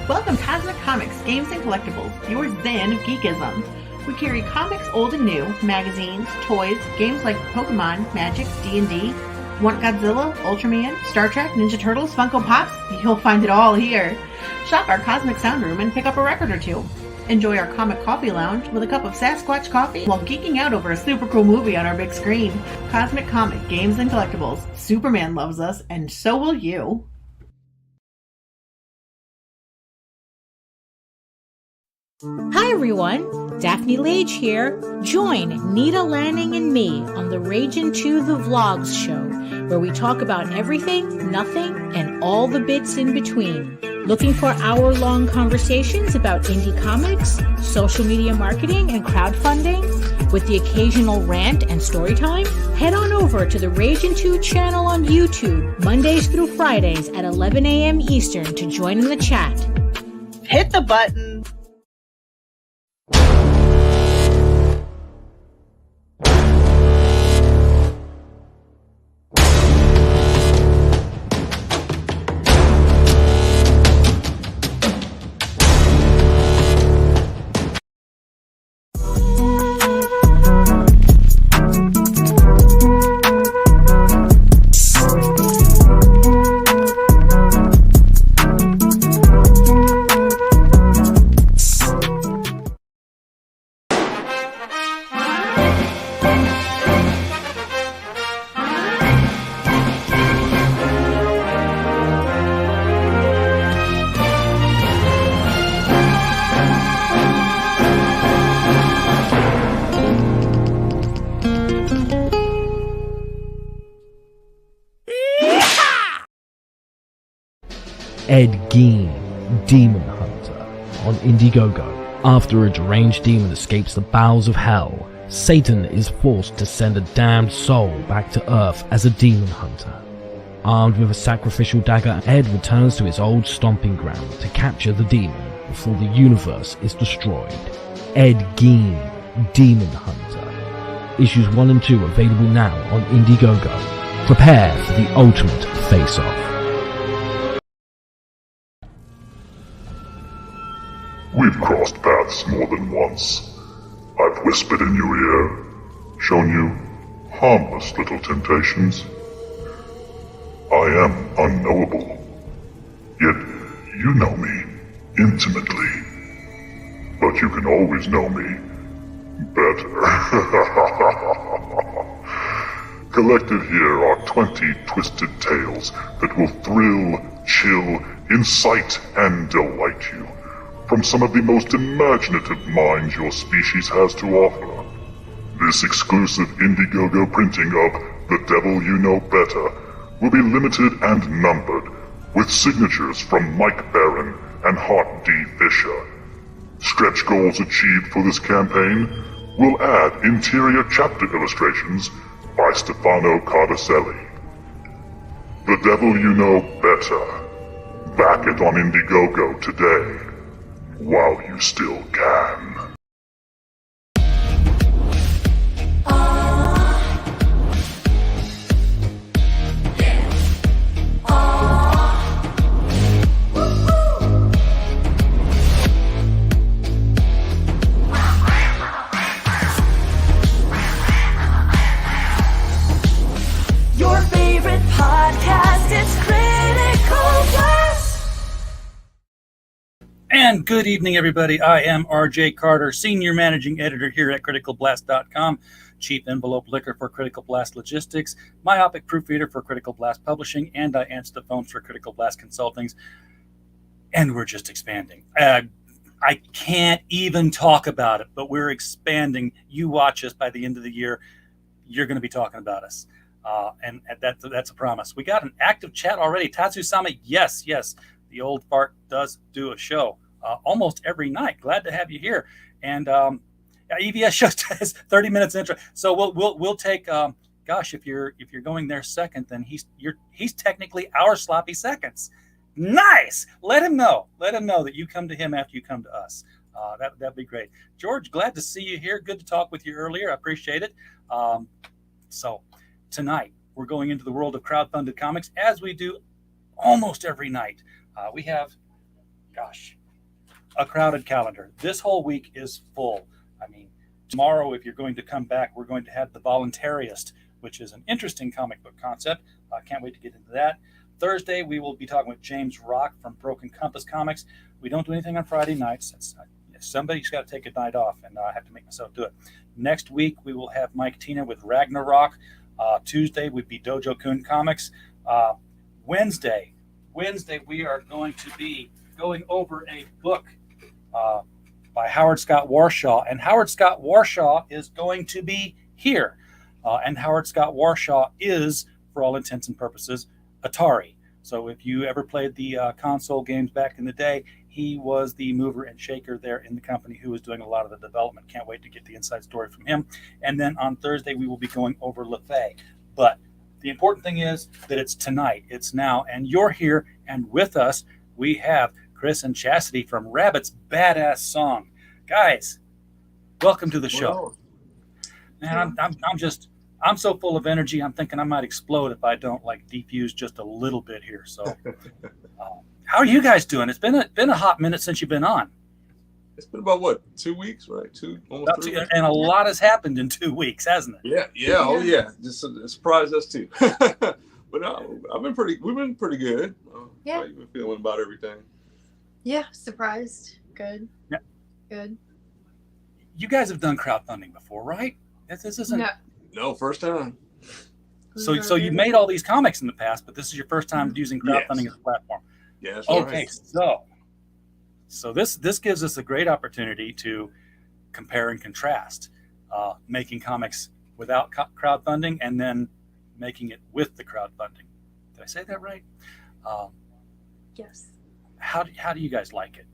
Welcome Cosmic Comics, Games and Collectibles, your zen of geekism. We carry comics old and new, magazines, toys, games like Pokemon, Magic, D&D. Want Godzilla, Ultraman, Star Trek, Ninja Turtles, Funko Pops? You'll find it all here. Shop our Cosmic Sound Room and pick up a record or two. Enjoy our Comic Coffee Lounge with a cup of Sasquatch coffee while geeking out over a super cool movie on our big screen. Cosmic Comic, Games and Collectibles. Superman loves us, and so will you. Hi everyone, Daphne Lage here. Join Nita Lanning and me on the Ragin' to the Vlogs show, where we talk about everything, nothing, and all the bits in between. Looking for hour-long conversations about indie comics, social media marketing, and crowdfunding, with the occasional rant and story time? Head on over to the Ragin' 2 channel on YouTube, Mondays through Fridays at 11 a.m. Eastern to join in the chat. Hit the button. Ed Gein, Demon Hunter, on Indiegogo. After a deranged demon escapes the bowels of hell, Satan is forced to send a damned soul back to Earth as a demon hunter. Armed with a sacrificial dagger, Ed returns to his old stomping ground to capture the demon before the universe is destroyed. Ed Gein, Demon Hunter. Issues 1 and 2 available now on Indiegogo. Prepare for the ultimate face-off. We've crossed paths more than once. I've whispered in your ear, shown you harmless little temptations. I am unknowable, yet you know me intimately. But you can always know me better. Collected here are 20 twisted tales that will thrill, chill, incite, and delight you from some of the most imaginative minds your species has to offer. This exclusive Indiegogo printing of The Devil You Know Better will be limited and numbered, with signatures from Mike Barron and Hart D. Fisher. Stretch goals achieved for this campaign will add interior chapter illustrations by Stefano Cardacelli. The Devil You Know Better. Back it on Indiegogo today, while you still can. Your favorite podcast, it's Critical Blast. And good evening, everybody. I am RJ Carter, Senior Managing Editor here at CriticalBlast.com, Chief Envelope Licker for Critical Blast Logistics, Myopic Proofreader for Critical Blast Publishing, and I answer the phones for Critical Blast Consultings. And we're just expanding. I can't even talk about it, but we're expanding. You watch us by the end of the year, you're going to be talking about us. And that's a promise. We got an active chat already. Tatsu-sama, yes. The old fart does do a show almost every night. Glad to have you here. And EVS show has 30 minutes intro. So we'll take. Gosh, if you're going there second, then he's technically our sloppy seconds. Nice. Let him know that you come to him after you come to us. That'd be great. George, glad to see you here. Good to talk with you earlier. I appreciate it. So tonight we're going into the world of crowdfunded comics, as we do almost every night. We have gosh, a crowded calendar. This whole week is full. I mean, tomorrow, if you're going to come back, we're going to have The Voluntarist, which is an interesting comic book concept. I can't wait to get into that. Thursday, we will be talking with James Rock from Broken Compass Comics. We don't do anything on Friday nights. Somebody's got to take a night off, and I have to make myself do it. Next week, we will have Mike Tina with Ragnarok. Tuesday would be Dojo Kun Comics. Wednesday, we are going to be going over a book by Howard Scott Warshaw, and Howard Scott Warshaw is going to be here. And Howard Scott Warshaw is, for all intents and purposes, Atari. So if you ever played the console games back in the day, he was the mover and shaker there in the company who was doing a lot of the development. Can't wait to get the inside story from him. And then on Thursday, we will be going over LaFay. But the important thing is that it's tonight, it's now, and you're here, and with us, we have Chris and Chastity from Rabbit's Badass Song. Guys, welcome to the show. Man, I'm so full of energy. I'm thinking I might explode if I don't defuse just a little bit here. So, how are you guys doing? It's been a hot minute since you've been on. It's been about 2 weeks, right? Almost 3 weeks. And a lot has happened in 2 weeks, hasn't it? Yeah. Oh yeah. Just surprised us too. But we've been pretty good. Yeah. How you been feeling about everything? Yeah, surprised. Good. Yeah. Good. You guys have done crowdfunding before, right? This isn't. No, first time. So you made all these comics in the past, but this is your first time using crowdfunding as a platform. Yeah, that's okay, right. So this gives us a great opportunity to compare and contrast making comics without crowdfunding and then making it with the crowdfunding. Did I say that right? Yes. How do you guys like it?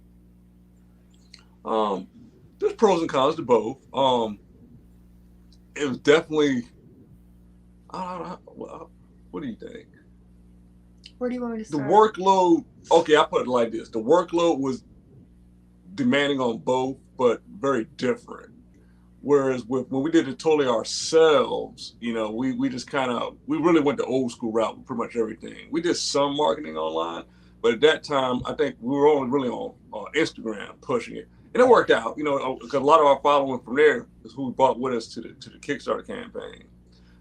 There's pros and cons to both. It was definitely. What do you think? Where do you want me to start? The workload. Okay, I put it like this: the workload was demanding on both, but very different. Whereas when we did it totally ourselves, we just we really went the old school route with pretty much everything. We did some marketing online, but at that time, I think we were only really on Instagram pushing it. And it worked out, because a lot of our following from there is who brought with us to the Kickstarter campaign.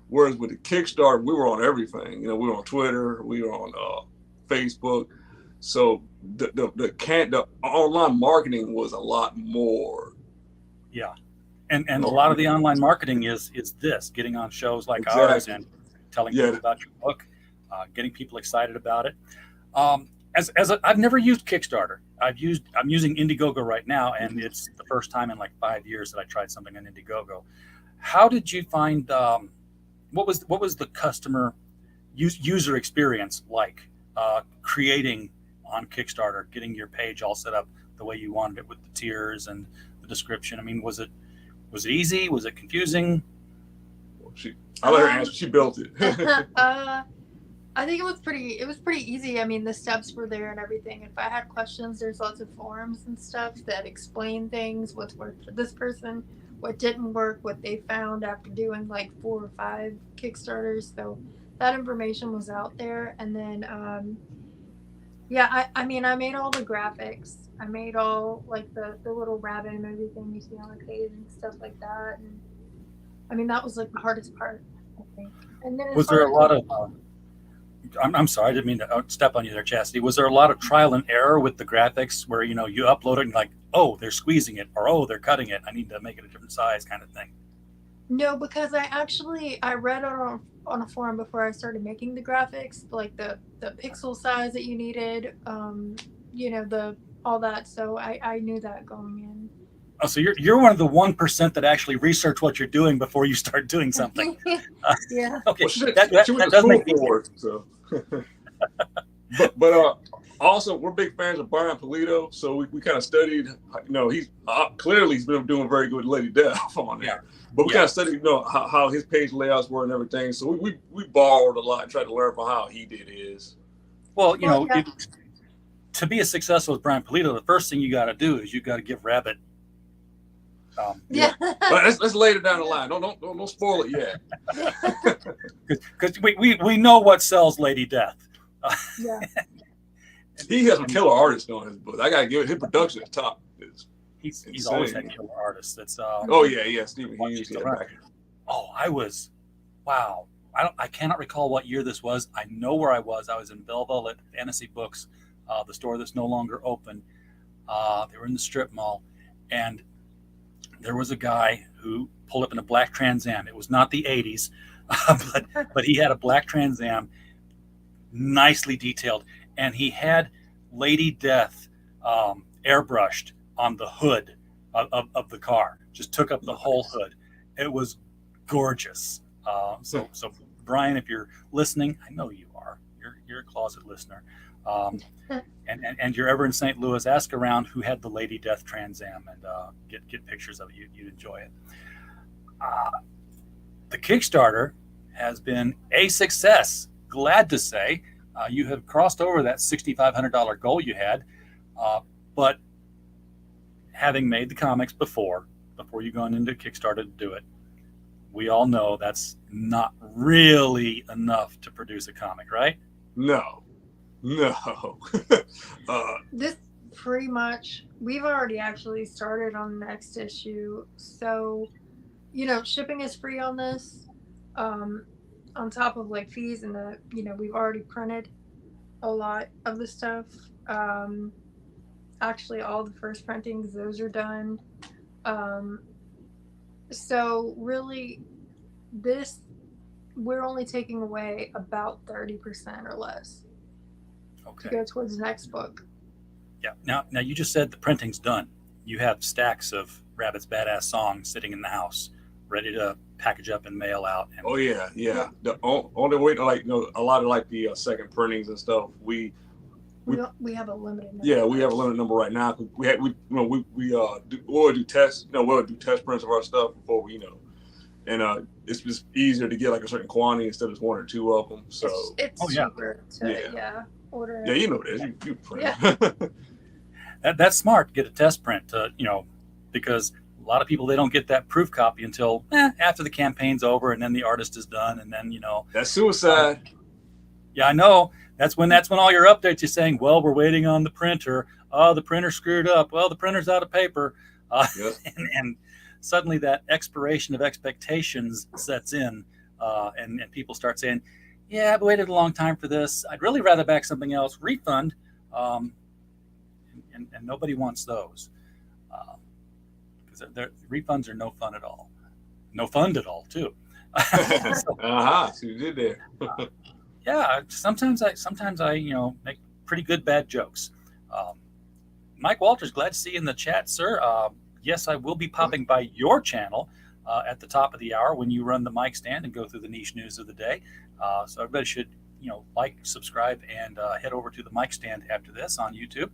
Whereas with the Kickstarter, we were on everything. We were on Twitter, we were on Facebook. So the online marketing was a lot more. Yeah, and a lot of the online marketing is this: getting on shows like Exactly. ours and telling people about your book, getting people excited about it. I've never used Kickstarter. I'm using Indiegogo right now, and it's the first time in 5 years that I tried something on Indiegogo. How did you find? What was the customer user experience like creating on Kickstarter, getting your page all set up the way you wanted it with the tiers and the description? I mean, was it easy? Was it confusing? I'll let her answer. She built it. I think it was pretty easy. I mean, the steps were there and everything. If I had questions, there's lots of forums and stuff that explain things, what's worked for this person, what didn't work, what they found after doing 4 or 5 Kickstarters. So that information was out there. And then, I made all the graphics. I made all the little rabbit and everything you see on the page and stuff like that. And I mean, that was the hardest part, I think. And then was there a lot of I'm sorry, I didn't mean to step on you there, Chastity. Was there a lot of trial and error with the graphics where, you upload it and oh, they're squeezing it, or oh, they're cutting it, I need to make it a different size kind of thing? No, because I read on a forum before I started making the graphics, the pixel size that you needed, all that. So I knew that going in. Oh, so you're one of the 1% that actually research what you're doing before you start doing something. Yeah. Okay. Well, that does make me forward. So. but also we're big fans of Brian Pulido, so we kind of studied. He's clearly he's been doing very good Lady Death on there. Yeah. But we kind of studied, how his page layouts were and everything. So we borrowed a lot and tried to learn from how he did his. Well, to be as successful as Brian Pulido, the first thing you got to do is you got to give Rabbit. Yeah. But let's lay it down the line. Don't spoil it yet. Because we know what sells Lady Death. Yeah. He has some killer artists on his book. I gotta give it. His production is top. He's always had killer artists. That's oh yeah, Stephen Hughes. Wow. I cannot recall what year this was. I know where I was. I was in Belleville at Fantasy Books, the store that's no longer open. They were in the strip mall, and there was a guy who pulled up in a black Trans Am. It was not the 80s, but he had a black Trans Am, nicely detailed, and he had Lady Death airbrushed on the hood of the car. Just took up the whole hood. It was gorgeous. So Brian, if you're listening, I know you are. You're a closet listener. And you're ever in St. Louis, ask around who had the Lady Death Trans Am and get pictures of it. You'd enjoy it. The Kickstarter has been a success. Glad to say you have crossed over that $6,500 goal you had, but having made the comics before you going into Kickstarter to do it, we all know that's not really enough to produce a comic, right? No. This pretty much, we've already actually started on the next issue. So, shipping is free on this. On top of like fees and we've already printed a lot of the stuff. Actually, all the first printings, those are done. So really, we're only taking away about 30% or less to go towards the next book. Yeah. Now you just said the printing's done. You have stacks of Rabbit's Badass songs sitting in the house, ready to package up and mail out. And The only way to a lot of the second printings and stuff, we have a limited number. Yeah, we have a limited number right now. We'll do tests. We'll do test prints of our stuff before we and it's just easier to get a certain quantity instead of one or two of them. So it's cheaper to order. Yeah, you know this. You print. Yeah. That's smart. Get a test print, because a lot of people, they don't get that proof copy until after the campaign's over and then the artist is done, and then that's suicide. Yeah, I know. That's when all your updates are saying, well, we're waiting on the printer. Oh, the printer screwed up. Well, the printer's out of paper. And suddenly that expiration of expectations sets in, and people start saying, yeah, I've waited a long time for this. I'd really rather back something else. Refund. And nobody wants those. Because refunds are no fun at all. No fun at all, too. So you did there. Yeah, sometimes I make pretty good bad jokes. Mike Walters, glad to see you in the chat, sir. Yes, I will be popping by your channel at the top of the hour when you run the mic stand and go through the niche news of the day. So everybody should like, subscribe, and head over to the mic stand after this on YouTube.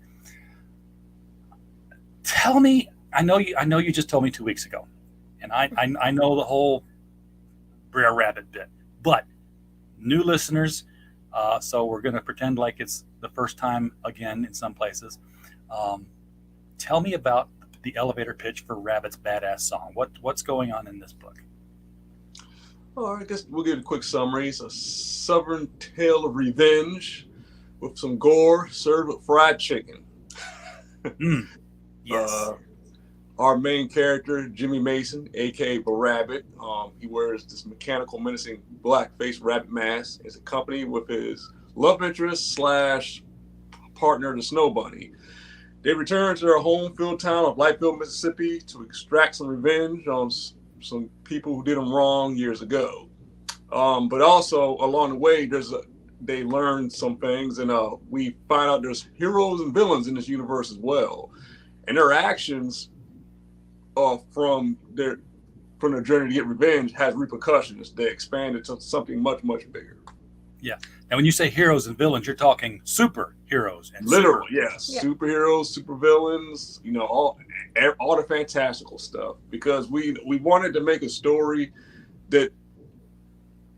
Tell me, I know you just told me 2 weeks ago, and I know the whole Brer Rabbit bit, but new listeners, so we're going to pretend like it's the first time again in some places. Tell me about the elevator pitch for Rabbit's Badass Song. What's going on in this book? Well, I guess we'll give a quick summary. It's a southern tale of revenge with some gore served with fried chicken. Yes. Our main character, Jimmy Mason, aka Barabbit, he wears this mechanical, menacing black-faced rabbit mask. Is accompanied with his love interest / partner, the Snow Bunny. They return to their home field town of Lightfield, Mississippi, to extract some revenge on some people who did them wrong years ago. But also along the way, they learn some things, and we find out there's heroes and villains in this universe as well, and their actions from their journey to get revenge has repercussions. They expand it to something much, much bigger. Yeah. And when you say heroes and villains, you're talking superheroes and literally, yes, superheroes, supervillains, all the fantastical stuff. Because we wanted to make a story that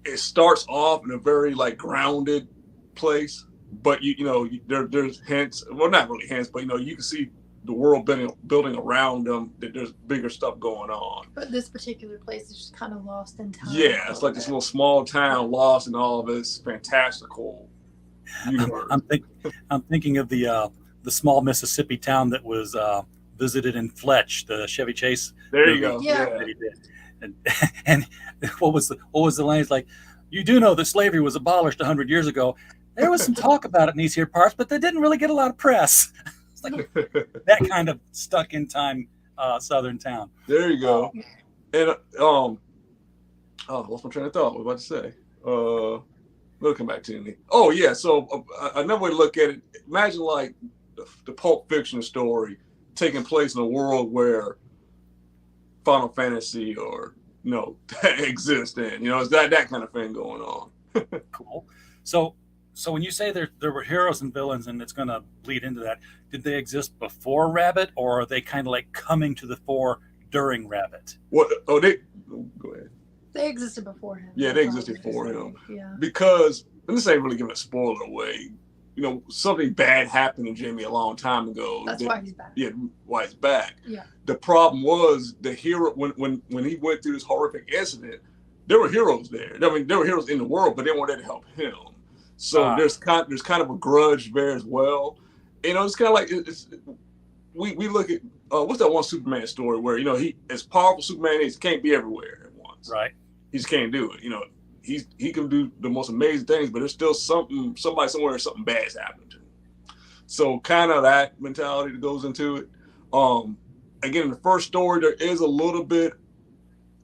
it starts off in a very grounded place, but there's hints. Well, not really hints, but you can see the world building around them, that there's bigger stuff going on. But this particular place is just kind of lost in time. Yeah, it's like this little small town lost in all of its fantastical universe. I'm thinking of the small Mississippi town that was visited in Fletch, the Chevy Chase. There you movie go. Yeah. that he did. And what was the line? It's like, you do know that slavery was abolished 100 years ago. There was some talk about it in these here parts, but they didn't really get a lot of press. It's like that kind of stuck in time Southern town. There you go. And what's my train of thought? What was I about to say? It'll come back to me. Oh yeah. So another way to look at it, imagine like the Pulp Fiction story taking place in a world where Final Fantasy or exists in. It's that kind of thing going on. Cool. So when you say there were heroes and villains, and it's going to bleed into that, did they exist before Rabbit, or are they kind of like coming to the fore during Rabbit? What? Oh, go ahead. They existed before him. Yeah, they existed before him. Yeah. Because, and this ain't really giving a spoiler away, something bad happened to Jimmy a long time ago. That's why he's back. Yeah, why he's back. Yeah. The problem was the hero, when he went through this horrific incident, there were heroes there. I mean, there were heroes in the world, but they weren't there to help him. So there's kind of a grudge there as well. It's kind of like we look at what's that one Superman story where he, as powerful Superman is, he can't be everywhere at once. Right. He just can't do it. He can do the most amazing things, but there's still somebody somewhere, something bad's happening to him. So kind of that mentality that goes into it. Again, in the first story, there is a little bit.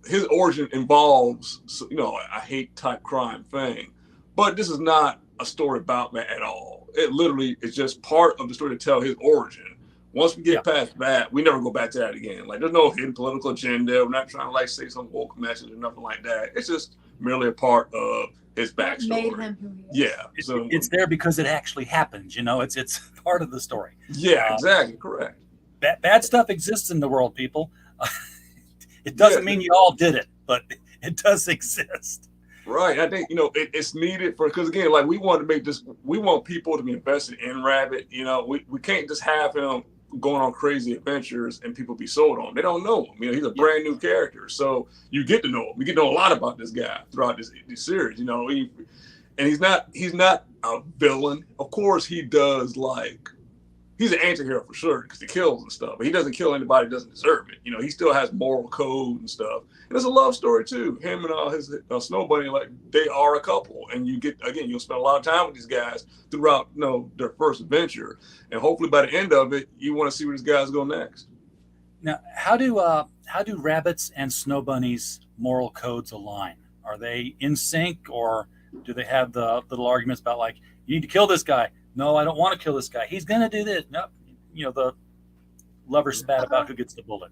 His origin involves, a hate type crime thing, but this is not a story about that at all. It literally is just part of the story to tell his origin. Once we get past that, we never go back to that again. Like, there's no hidden political agenda. We're not trying to like say some woke message or nothing like that. It's just merely a part of his backstory. Made him who he is. Yeah, so It's there because it actually happens. It's part of the story. Yeah, exactly, correct. Bad stuff exists in the world, people. It doesn't mean you all did it, but it does exist. Right. I think, it's needed because again, like we want people to be invested in Rabbit. We can't just have him going on crazy adventures and people be sold on him. They don't know him. He's a brand new character. So you get to know him. You get to know a lot about this guy throughout this series, and he's not a villain. Of course he does he's an anti-hero for sure because he kills and stuff, but he doesn't kill anybody that doesn't deserve it. He still has moral code and stuff. And it's a love story too. Him and his Snow Bunny, they are a couple. And you'll spend a lot of time with these guys throughout, their first adventure. And hopefully by the end of it, you want to see where these guys go next. Now, how do rabbits and snow bunnies' moral codes align? Are they in sync, or do they have the little arguments about you need to kill this guy? No, I don't want to kill this guy. He's going to do this. No, the lover spat about who gets the bullet.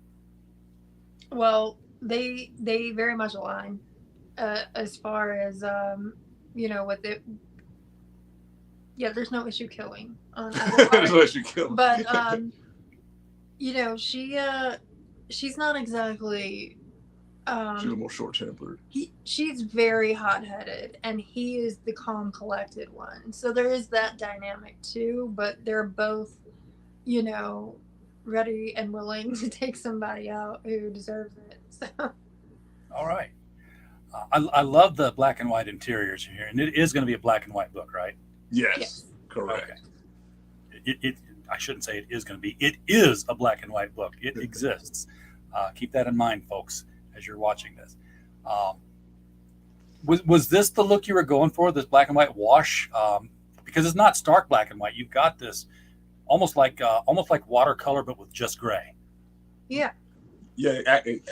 Well, they very much align as far as with it. Yeah, there's no issue killing on either part. There's no issue killing. But she's not exactly. She's a little more short-tempered. She's very hot-headed, and he is the calm, collected one. So there is that dynamic too. But they're both, ready and willing to take somebody out who deserves it. So. All right. I love the black and white interiors here, and it is going to be a black and white book, right? Yes. Correct. Okay. I shouldn't say it is going to be. It is a black and white book. It exists. Keep that in mind, folks, as you're watching this. Was this the look you were going for, this black and white wash? Because it's not stark black and white. You've got this almost like watercolor, but with just gray. Yeah. Yeah,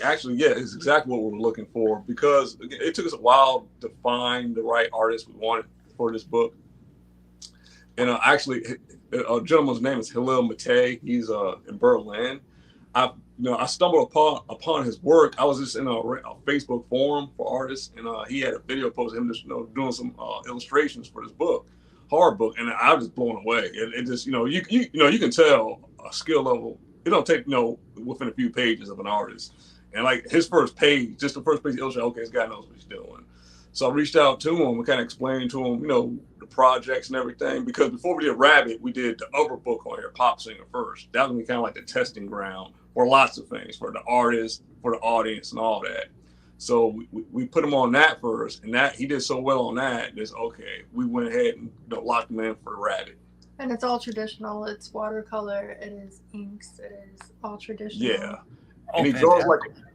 actually, it's exactly what we were looking for, because it took us a while to find the right artist we wanted for this book. And actually, a gentleman's name is Hillel Matei. He's in Berlin. I stumbled upon his work. I was just in a Facebook forum for artists, and he had a video post of him just doing some illustrations for this book, horror book, and I was just blown away. It just you can tell a skill level. It don't take within a few pages of an artist, and his first page, just the first page illustrate. Okay, this guy knows what he's doing. So I reached out to him and kind of explained to him, the projects and everything. Because before we did Rabbit, we did the other book on here, Pop Singer, first. That was kind of like the testing ground for lots of things, for the artists, for the audience, and all that. So we put him on that first, and that he did so well on that. That's okay. We went ahead and locked him in for Rabbit. And it's all traditional. It's watercolor. It is inks. It is all traditional. Yeah, Oh, and he draws fantastic.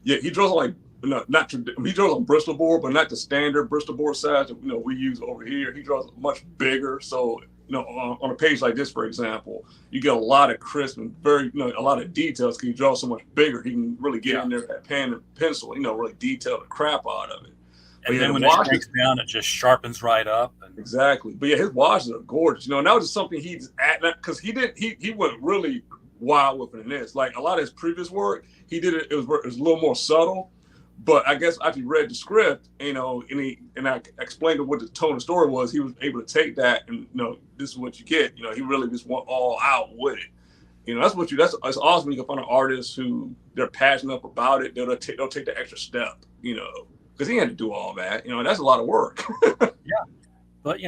he draws like not he draws on Bristol board, but not the standard Bristol board size that we use over here. He draws much bigger. So on a page like this, for example, you get a lot of crisp and very a lot of details. Because he draws so much bigger, he can really get in there with that pen and pencil. Really detail the crap out of it. And then when it shrinks down, it just sharpens right up. Exactly. But yeah, his washes are gorgeous. And that was just something he's at, because he went really wild with it in this. Like a lot of his previous work, he did it. It was a little more subtle. But I guess after he read the script, and I explained what the tone of the story was, he was able to take that and this is what you get. He really just went all out with it. That's awesome. You can find an artist who they're passionate about it. They'll take the extra step. Because he had to do all that. That's a lot of work. Yeah, but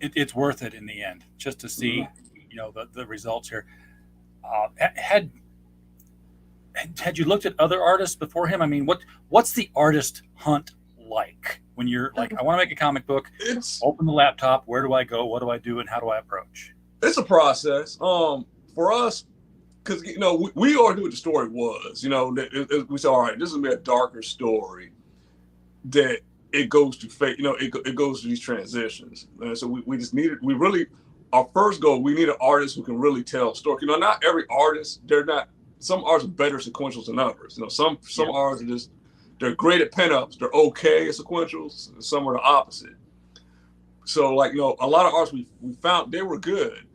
it's worth it in the end, just to see the results here. Had you looked at other artists before him? I mean, what's the artist hunt like when you're like, I want to make a comic book? Open the laptop. Where do I go? What do I do? And how do I approach? It's a process. For us, because we already knew what the story was. We said, all right, this is gonna be a darker story. That it goes to fate. It goes to these transitions. And so we just needed. We really, our first goal, we need an artist who can really tell a story. Not every artist. They're not. Some artists are better sequentials than others. Some artists are just, they're great at pinups. They're okay at sequentials. Some are the opposite. So a lot of artists we found, they were good,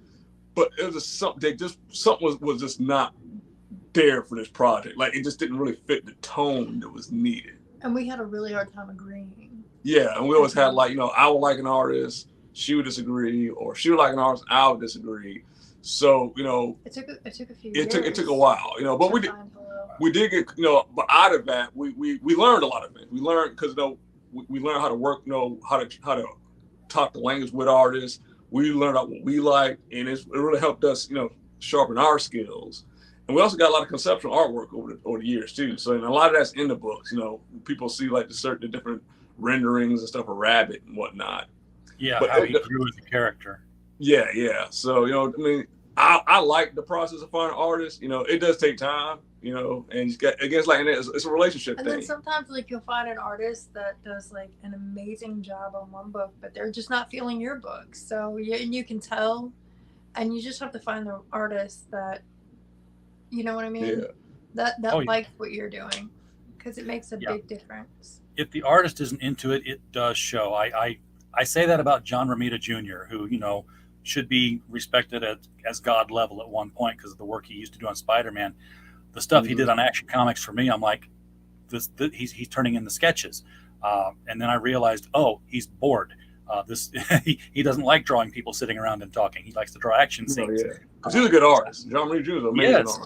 but it was just something was just not there for this project. Like it just didn't really fit the tone that was needed. And we had a really hard time agreeing. Yeah, and we always had I would like an artist, she would disagree, or she would like an artist, I would disagree. So it took a few years. It took a while, but we did get but out of that we learned a lot of things. We learned because we learned how to work, how to talk the language with artists. We learned out what we like, and it really helped us sharpen our skills. And we also got a lot of conceptual artwork over the years too. So and a lot of that's in the books. People see the different renderings and stuff of Rabbit and whatnot. Yeah, but how he grew as a character. Yeah. So I like the process of finding artists. It does take time. And it's a relationship thing. And then sometimes you'll find an artist that does an amazing job on one book, but they're just not feeling your book. So you can tell, and you just have to find the artist that, you know what I mean? Yeah. That likes what you're doing, because it makes a big difference. If the artist isn't into it, it does show. I say that about John Romita Jr., who should be respected as God level at one point because of the work he used to do on Spider-Man. The stuff he did on Action Comics for me, I'm like, he's turning in the sketches, and then I realized, he's bored. He doesn't like drawing people sitting around and talking. He likes to draw action scenes. Yeah, because he's a good artist. John Romita Jr. is an amazing artist.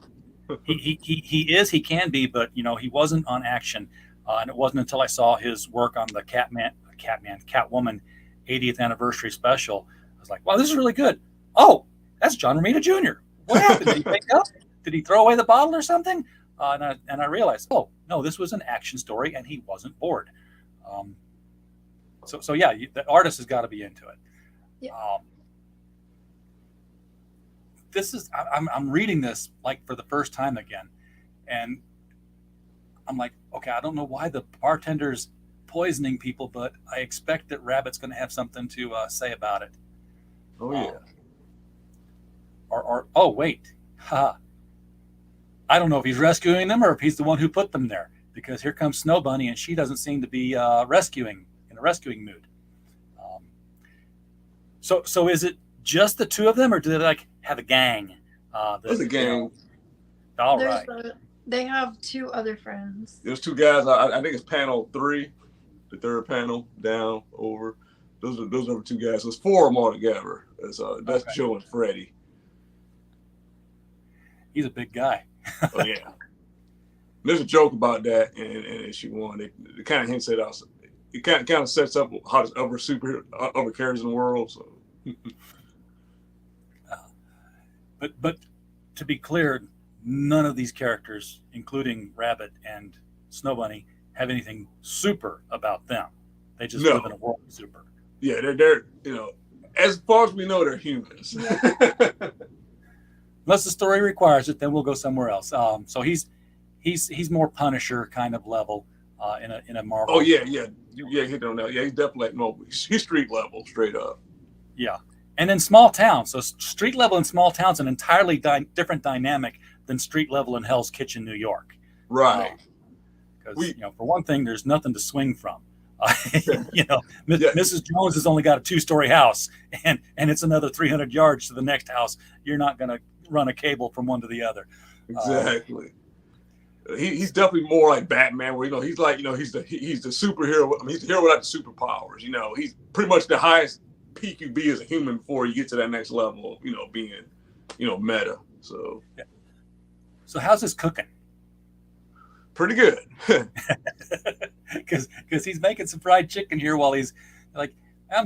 He can be, but he wasn't on Action, and it wasn't until I saw his work on the Catwoman 80th anniversary special. I was like, wow, this is really good. Oh, that's John Romita Jr. What happened? Did he wake up? Did he throw away the bottle or something? And I realized, oh, no, this was an action story, and he wasn't bored. So yeah, the artist has got to be into it. Yeah. I'm reading this for the first time again, and I'm like, okay, I don't know why the bartender's poisoning people, but I expect that Rabbit's going to have something to say about it. Oh yeah. Or oh wait, I don't know if he's rescuing them or if he's the one who put them there, because here comes Snow Bunny and she doesn't seem to be in a rescuing mood. So is it just the two of them, or do they have a gang? There's a gang. All right. They have two other friends. There's two guys. I think it's panel 3, the third panel down over. Those are the two guys. There's 4 of them all together. That's Joe and Freddie. He's a big guy. Oh yeah. There's a joke about that, and issue 1. It kind of hints at us. It kind of sets up how there's other characters in the world. So. But to be clear, none of these characters, including Rabbit and Snow Bunny have anything super about them. They just No. live in a world of super. Yeah, they're as far as we know, they're humans. Unless the story requires it, then we'll go somewhere else. So he's more Punisher kind of level in a Marvel. Oh yeah, hit on that. Yeah, he's definitely he's street level, straight up. Yeah, and in small towns. So street level in small towns an entirely different dynamic than street level in Hell's Kitchen, New York. Right. Because for one thing, there's nothing to swing from. Mrs. Jones has only got a 2-story house, and it's another 300 yards to the next house. You're not going to run a cable from one to the other. Exactly. He's definitely more like Batman, where he's like he's the superhero. I mean, he's the hero without the superpowers. He's pretty much the highest peak you be as a human before you get to that next level. Being meta. So how's this cooking? Pretty good. Because he's making some fried chicken here while he's like, I'm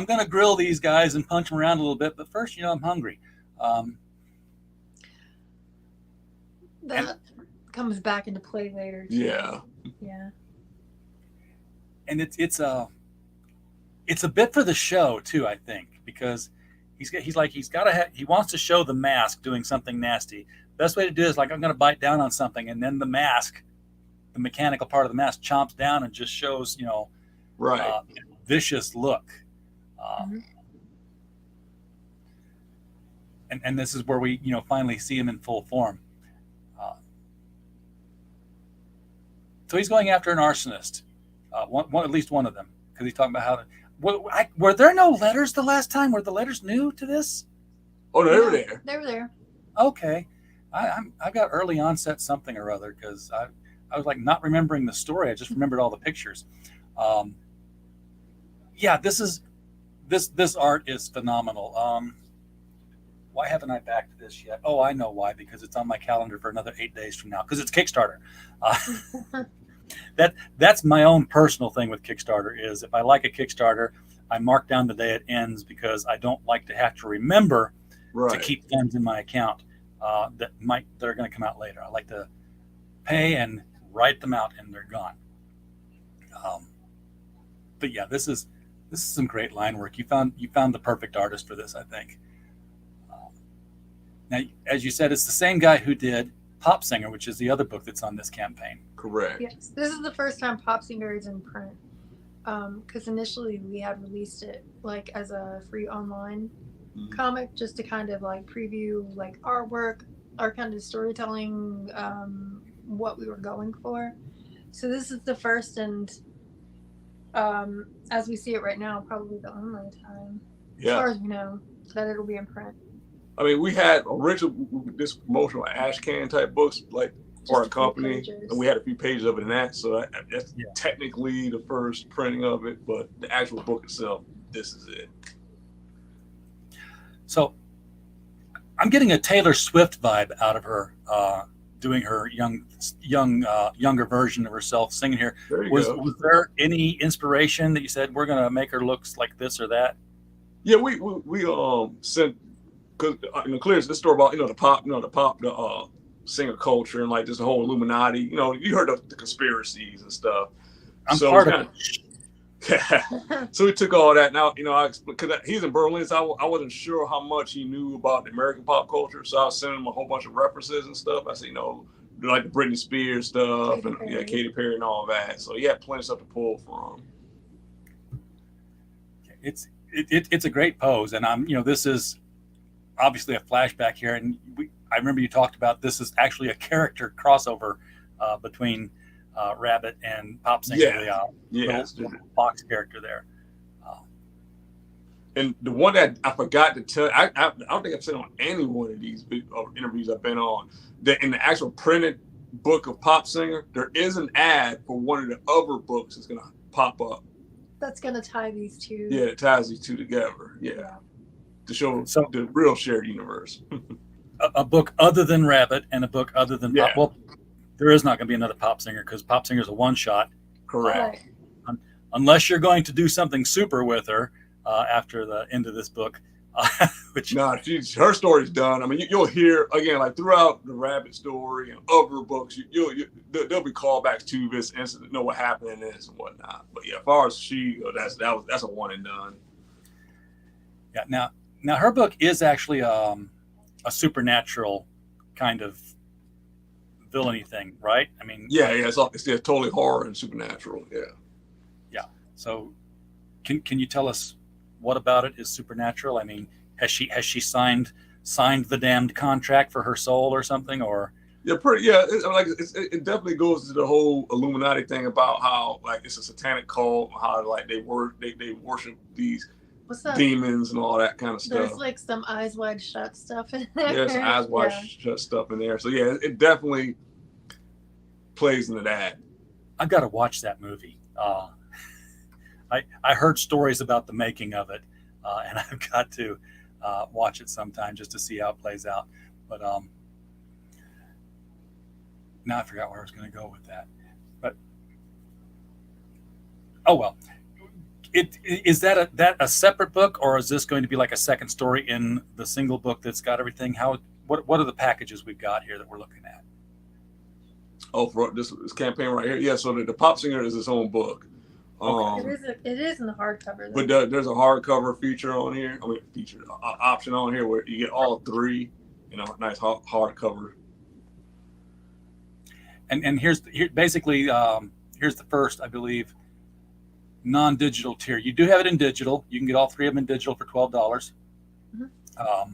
gonna grill these guys and punch them around a little bit, but first, I'm hungry. That comes back into play later. Too. Yeah. And it's a bit for the show too, I think, because he wants to show the mask doing something nasty. Best way to do it is like, I'm going to bite down on something, and then the mask, the mechanical part of the mask, chomps down and just shows right, vicious look. And this is where we finally see him in full form. So he's going after an arsonist, at least one of them, because he's talking about how. Were there no letters the last time? Were the letters new to this? Oh no, they were there. They were there. Okay, I got early onset something or other, because I was like not remembering the story. I just remembered all the pictures. This art is phenomenal. Why haven't I backed this yet? Oh, I know why, because it's on my calendar for another 8 days from now, because it's Kickstarter. That's my own personal thing with Kickstarter is if I like a Kickstarter, I mark down the day it ends, because I don't like to have to remember to keep funds in my account that are going to come out later. I like to pay and write them out, and they're gone. But yeah, this is some great line work. You found the perfect artist for this, I think. Now, as you said, it's the same guy who did Pop Singer, which is the other book that's on this campaign. Correct. Yes, this is the first time Pop Singer is in print. Because initially we had released it like as a free online comic, just to kind of like preview like our work, our kind of storytelling, what we were going for. So this is the first and as we see it right now, probably the only time, as far as we know, that it'll be in print. I mean, we had original this promotional ash can type books like for our company, and we had a few pages of it in that. So that's technically the first printing of it, but the actual book itself, this is it. So I'm getting a Taylor Swift vibe out of her doing her younger version of herself singing here. Was there any inspiration that you said we're going to make her look like this or that? Yeah, we sent, because clearly this story about the singer culture and like this whole Illuminati. You heard of the conspiracies and stuff. I'm part of it. Yeah. So we took all that. Now, because he's in Berlin, so I wasn't sure how much he knew about the American pop culture. So I was sending him a whole bunch of references and stuff. I said, like the Britney Spears stuff Katy Perry and all that. So he had plenty of stuff to pull from. It's a great pose, and this is obviously a flashback here, and I remember you talked about this is actually a character crossover between Rabbit and Pop Singer, the Fox character there. And the one that I forgot to tell, I don't think I've said on any one of these interviews I've been on, that in the actual printed book of Pop Singer, there is an ad for one of the other books that's going to pop up. That's going to tie these two. Yeah, it ties these two together. Yeah. To show the real shared universe. a book other than Rabbit and a book other than Pop. Well, there is not going to be another Pop Singer because Pop Singer is a one-shot. Correct. Unless you're going to do something super with her after the end of this book, Which, Nah, her story's done. I mean, you'll hear again, like throughout the Rabbit story and other books, there'll be callbacks to this incident, know what happened in this and whatnot. But yeah, as far as that's a one and done. yeah. Now her book is actually a supernatural kind of villainy thing, right? I mean, Yeah, it's totally horror and supernatural. Yeah. Yeah. So, can you tell us what about it is supernatural? I mean, has she signed the damned contract for her soul or something, or? Yeah, pretty. Yeah, it definitely goes to the whole Illuminati thing about how like it's a satanic cult, how like they worship these demons and all that kind of stuff. There's like some eyes wide shut stuff in there. Yeah, some eyes wide shut stuff in there. So yeah, it definitely plays into that. I've got to watch that movie. I heard stories about the making of it, and I've got to watch it sometime just to see how it plays out. But now I forgot where I was going to go with that. But oh well. Is that a separate book, or is this going to be like a second story in the single book that's got everything? What are the packages we've got here that we're looking at? Oh, for this campaign right here, yeah. So the Pop Singer is its own book. It is in the hardcover. But there's a hardcover feature on here. I mean, option on here where you get all three. Nice hardcover. And here's basically here's the first, I believe, non-digital tier. You do have it in digital. You can get all three of them in digital for $12. Mm-hmm.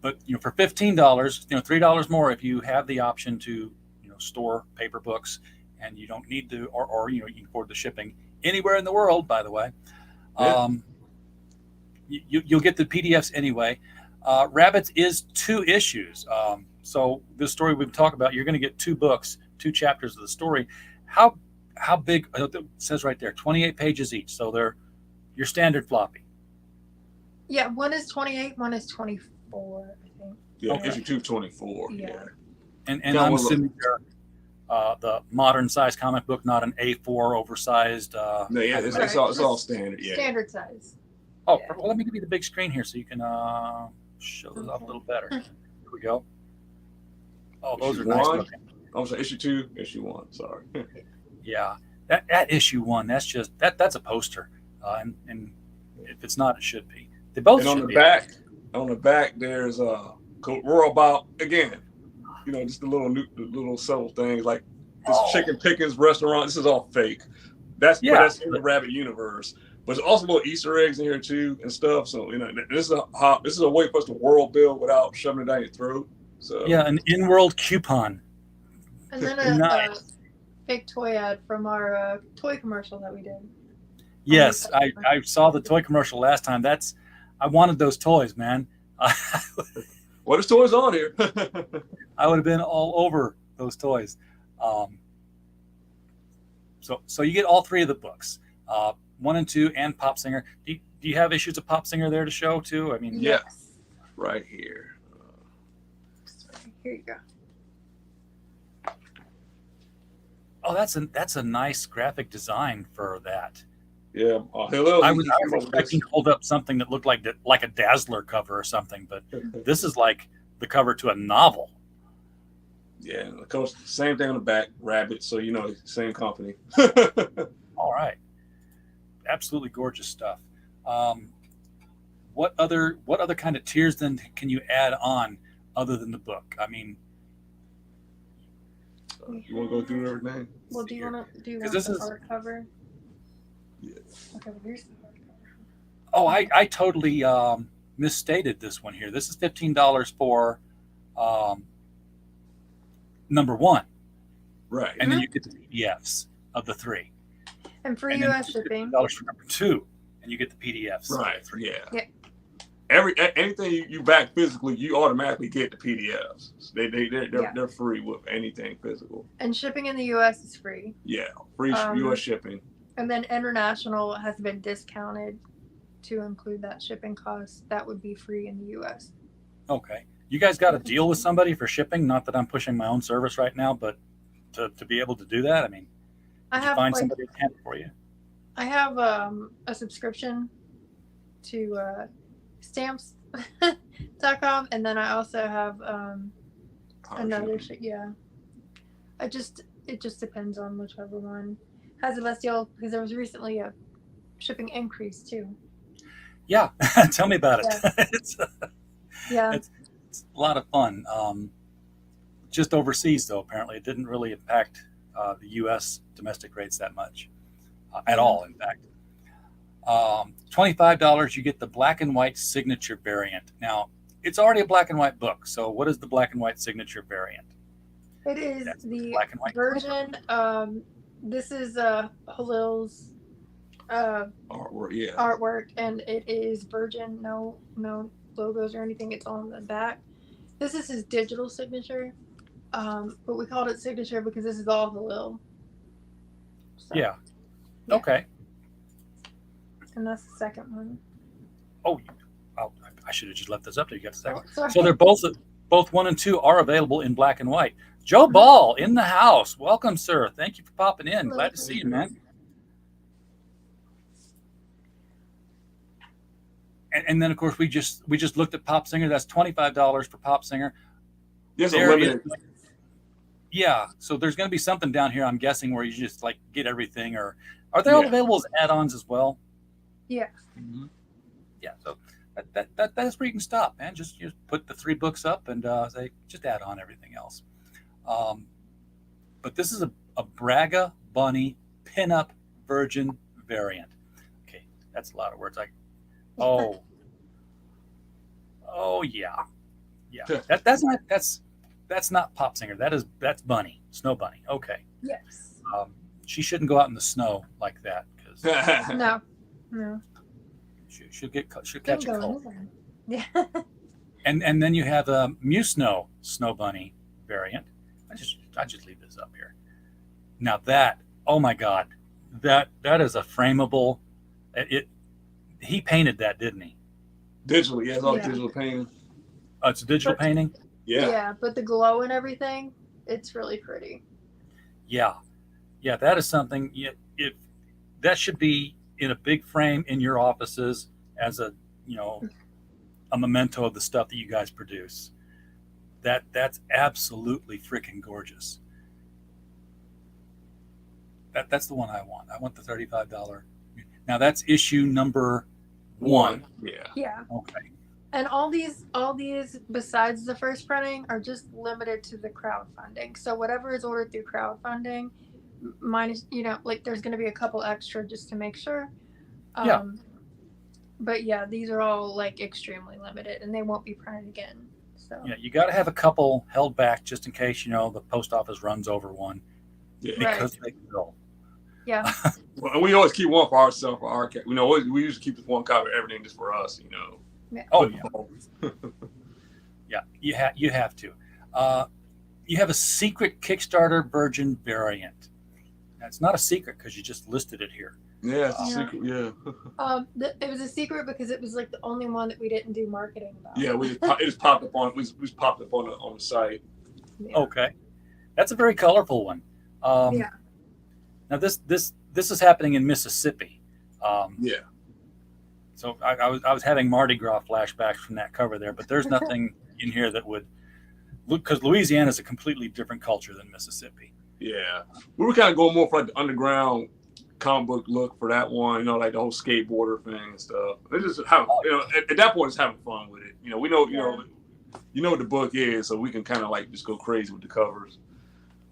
But for $15, $3 more if you have the option to store paper books, and you don't need to, or you can afford the shipping anywhere in the world. By the way, you'll get the PDFs anyway. Rabbits is 2 issues. So this story we've talked about, you're going to get 2 books, 2 chapters of the story. How big? It says right there, 28 pages each. So they're your standard floppy. Yeah, one is 28, one is 24, I think. Yeah, issue 224. Yeah. And I'm assuming they're the modern size comic book, not an A4 oversized. No, yeah, it's all standard. Yeah. Standard size. Oh, well, let me give you the big screen here so you can show those off a little better. Here we go. Oh, those issue are nice 1. looking. I'm sorry, issue 2, issue 1. Sorry. Yeah, that issue 1. That's just that's a poster, and if it's not, it should be. They both. And should on be. On the back, there's we're about again, just the little subtle things like this Chicken Pickens restaurant. This is all fake. That's in the Rabbit universe. But there's also little Easter eggs in here too and stuff. So this is a way for us to world build without shoving it down your throat. So yeah, an in-world coupon. And then a fake toy ad from our toy commercial that we did. Yes, I saw the toy commercial last time. I wanted those toys, man. What is toys on here? I would have been all over those toys. So you get all 3 of the books, 1 and 2, and Pop Singer. Do you have issues of Pop Singer there to show too? I mean, yes, right here. Here you go. Oh, that's a nice graphic design for that. Yeah, I was expecting to hold up something that looked like a Dazzler cover or something, but this is like the cover to a novel. Yeah, of course, same thing on the back, Rabbit. So same company. All right, absolutely gorgeous stuff. What other kind of tiers then can you add on other than the book? I mean, you want to go through everything? Well, do you want the hardcover? Yeah. Okay, well, here's the hardcover. Oh, I totally misstated this one here. This is $15 for number 1. Right. And then you get the PDFs of the 3. And for US shipping. $15 for number 2, and you get the PDFs. Right. Yeah. Anything you back physically, you automatically get the PDFs. They're free with anything physical. And shipping in the US is free. Yeah, free US shipping. And then international has been discounted to include that shipping cost. That would be free in the US. Okay. You guys got a deal with somebody for shipping? Not that I'm pushing my own service right now, but to be able to do that, I mean, did you find somebody to handle it for you? I have a subscription to stamps.com, and then I also have another shipping. yeah. It just depends on whichever one has the best deal, because there was recently a shipping increase too. Yeah, tell me about it. Yeah. It's a lot of fun. Just overseas, though, apparently it didn't really impact the U.S. domestic rates that much at all. In fact, $25, you get the black and white signature variant. Now, it's already a black and white book. So, what is the black and white signature variant? It is That's the black and white version. This is Halil's artwork, and it is virgin. No logos or anything. It's on the back. This is his digital signature, but we called it signature because this is all Halil. So, Yeah. Okay. And that's the second one. Oh, I should have just left this up there. You got the second. Sorry. So they're both 1 and 2 are available in black and white. Joe Ball in the house. Welcome, sir. Thank you for popping in. Glad to see you, man. And then of course we just looked at Pop Singer. That's $25 for Pop Singer. Yes, unlimited. Yeah. So there's going to be something down here, I'm guessing, where you just like get everything, or are they all available as add-ons as well? Yeah. Mm-hmm. Yeah. So that's where you can stop, man. Just put the 3 books up and say just add on everything else. But this is a Braga Bunny pinup virgin variant. Okay, that's a lot of words. Oh yeah. That's not Pop Singer. That's Bunny, Snow Bunny. Okay. Yes. She shouldn't go out in the snow like that because No. she'll catch a cold. Yeah. And then you have a Musno Snow Bunny variant. I just leave this up here. Now that, oh my God, that is a frameable. He painted that, didn't he? Digitally, yeah, it's all digital painting. It's a digital painting. Yeah, but the glow and everything, it's really pretty. Yeah, that is something. If that should be in a big frame in your offices as a memento of the stuff that you guys produce. That's absolutely freaking gorgeous. That's the one I want. I want the $35. Now that's issue number 1. Yeah. Okay. And all these besides the first printing are just limited to the crowdfunding. So whatever is ordered through crowdfunding, minus there's going to be a couple extra just to make sure. But yeah, these are all like extremely limited, and they won't be printed again. So yeah, you got to have a couple held back just in case the post office runs over one. Yeah. Because they will. Yeah. Well, we always keep one for ourselves, for our we usually keep this one copy of everything just for us, Yeah. Oh yeah. Yeah, you have to. You have a secret Kickstarter virgin variant. Now, it's not a secret because you just listed it here. Yeah, it's a secret. Yeah. It was a secret because it was like the only one that we didn't do marketing about. Yeah, it just popped up on on the site. Yeah. Okay, that's a very colorful one. Yeah. Now this is happening in Mississippi. Yeah. So I was having Mardi Gras flashbacks from that cover there, but there's nothing in here that would, because Louisiana is a completely different culture than Mississippi. Yeah, we were kind of going more for like the underground comic book look for that one, like the whole skateboarder thing and stuff. They just having, at that point, it's having fun with it. We know, what the book is, so we can kind of like just go crazy with the covers.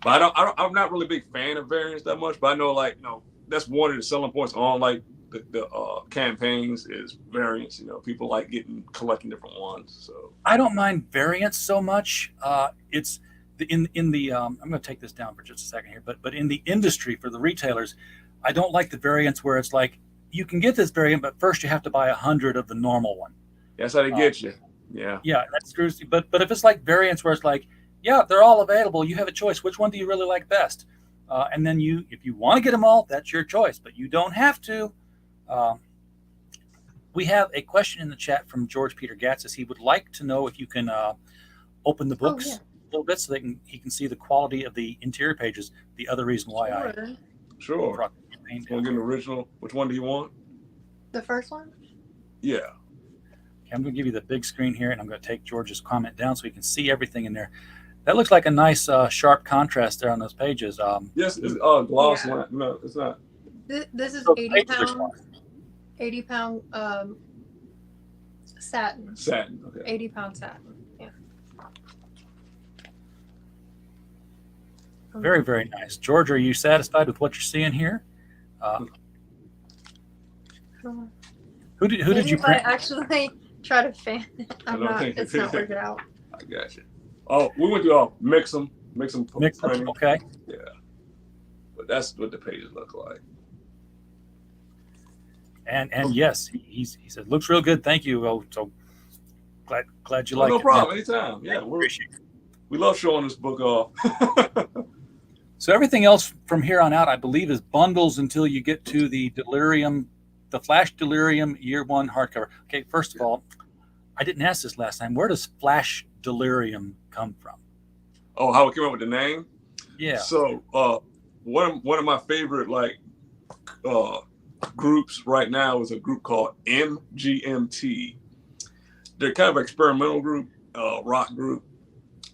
But I'm not really a big fan of variants that much. But I know, that's one of the selling points on like the campaigns is variants. People like collecting different ones. So I don't mind variants so much. It's in the I'm going to take this down for just a second here, but in the industry for the retailers, I don't like the variants where it's like you can get this variant, but first you have to buy 100 of the normal one. That's how they get you. Yeah. Yeah, that screws you. But if it's like variants where it's like, yeah, they're all available. You have a choice. Which one do you really like best? And then if you want to get them all, that's your choice, but you don't have to. We have a question in the chat from George Peter Gatsis. He would like to know if you can open the books a little bit so he can see the quality of the interior pages. The other reason why Sure. Want to get an original? Which one do you want? The first one? Yeah. Okay, I'm going to give you the big screen here, and I'm going to take George's comment down so you can see everything in there. That looks like a nice sharp contrast there on those pages. Yes, it's gloss Yeah. line. No, it's not. This is So the 80 pages are pound, 80 pound satin. Satin. Okay. 80-pound satin. Yeah. very, very nice. George, are you satisfied with what you're seeing here? Who did Maybe you if I print? actually try to fan it, it's not working out. I got you. Oh, we went to mix them. Mix them, printing. okay. Yeah. But that's what the pages look like. And yes, he said looks real good. Thank you. Oh, so glad you like it. No problem. Anytime. Yeah, we love showing this book off. So everything else from here on out, I believe, is bundles until you get to the Delirium, the Flash Delirium Year 1 hardcover. Okay, first of all, I didn't ask this last time. Where does Flash Delirium come from? Oh, how it came up with the name? Yeah. So one of my favorite groups right now is a group called MGMT. They're kind of an experimental group, rock group,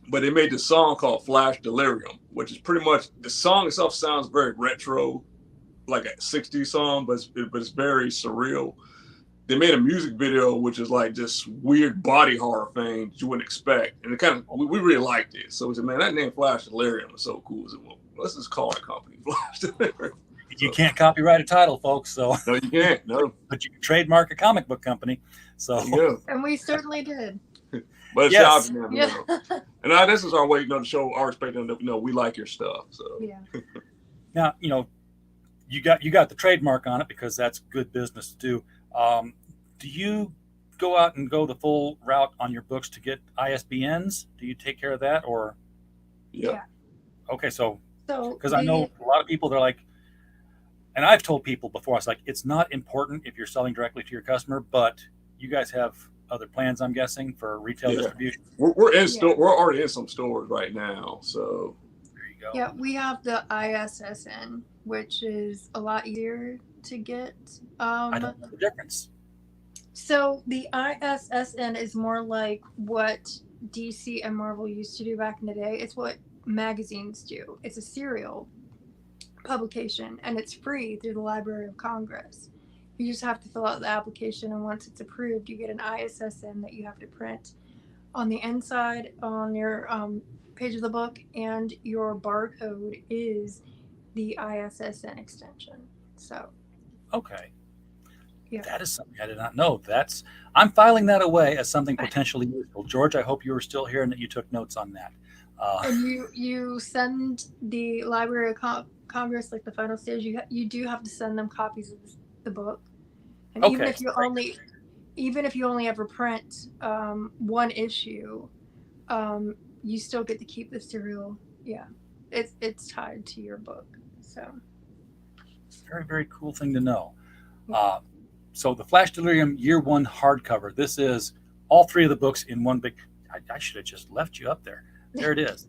but they made this song called Flash Delirium, which is pretty much, the song itself sounds very retro, like a 60s song, but it's very surreal. They made a music video, which is like this weird body horror thing that you wouldn't expect. And it kind of, we really liked it. So we said, man, that name Flash Delirium is so cool. So, well, let's just call our company Flash Delirium. You can't copyright a title, folks. So no, you can't. No, but you can trademark a comic book company. So And we certainly did. But it's yes. out to them, Yeah. And this is our way, to show our respect and we like your stuff. So Yeah. Now you got the trademark on it because that's good business to do. Do you go out and go the full route on your books to get ISBNs? Do you take care of that, or? Yeah. Okay, so because I the- know a lot of people, they're like, and I've told people before, I was like, it's not important if you're selling directly to your customer, but you guys have other plans, I'm guessing, for retail distribution. We're in store. We're already in some stores right now. So There you go. Yeah, we have the ISSN, which is a lot easier to get. I don't know the difference. So the ISSN is more like what DC and Marvel used to do back in the day. It's what magazines do. It's a serial publication, and it's free through the Library of Congress. You just have to fill out the application, and once it's approved, you get an ISSN that you have to print on the inside on your page of the book, and your barcode is the ISSN extension. So Okay. yeah. That is something I did not know. I'm filing that away as something potentially useful. George, I hope you were still here and that you took notes on that. And you send the Library of Congress, like the final stage, you do have to send them copies of the book. And even Okay, if you only ever print one issue, you still get to keep the serial. Yeah, it's tied to your book. So very, very cool thing to know. So the Flash Delirium Year 1 hardcover. This is all three of the books in one big. I should have just left you up there. There it is.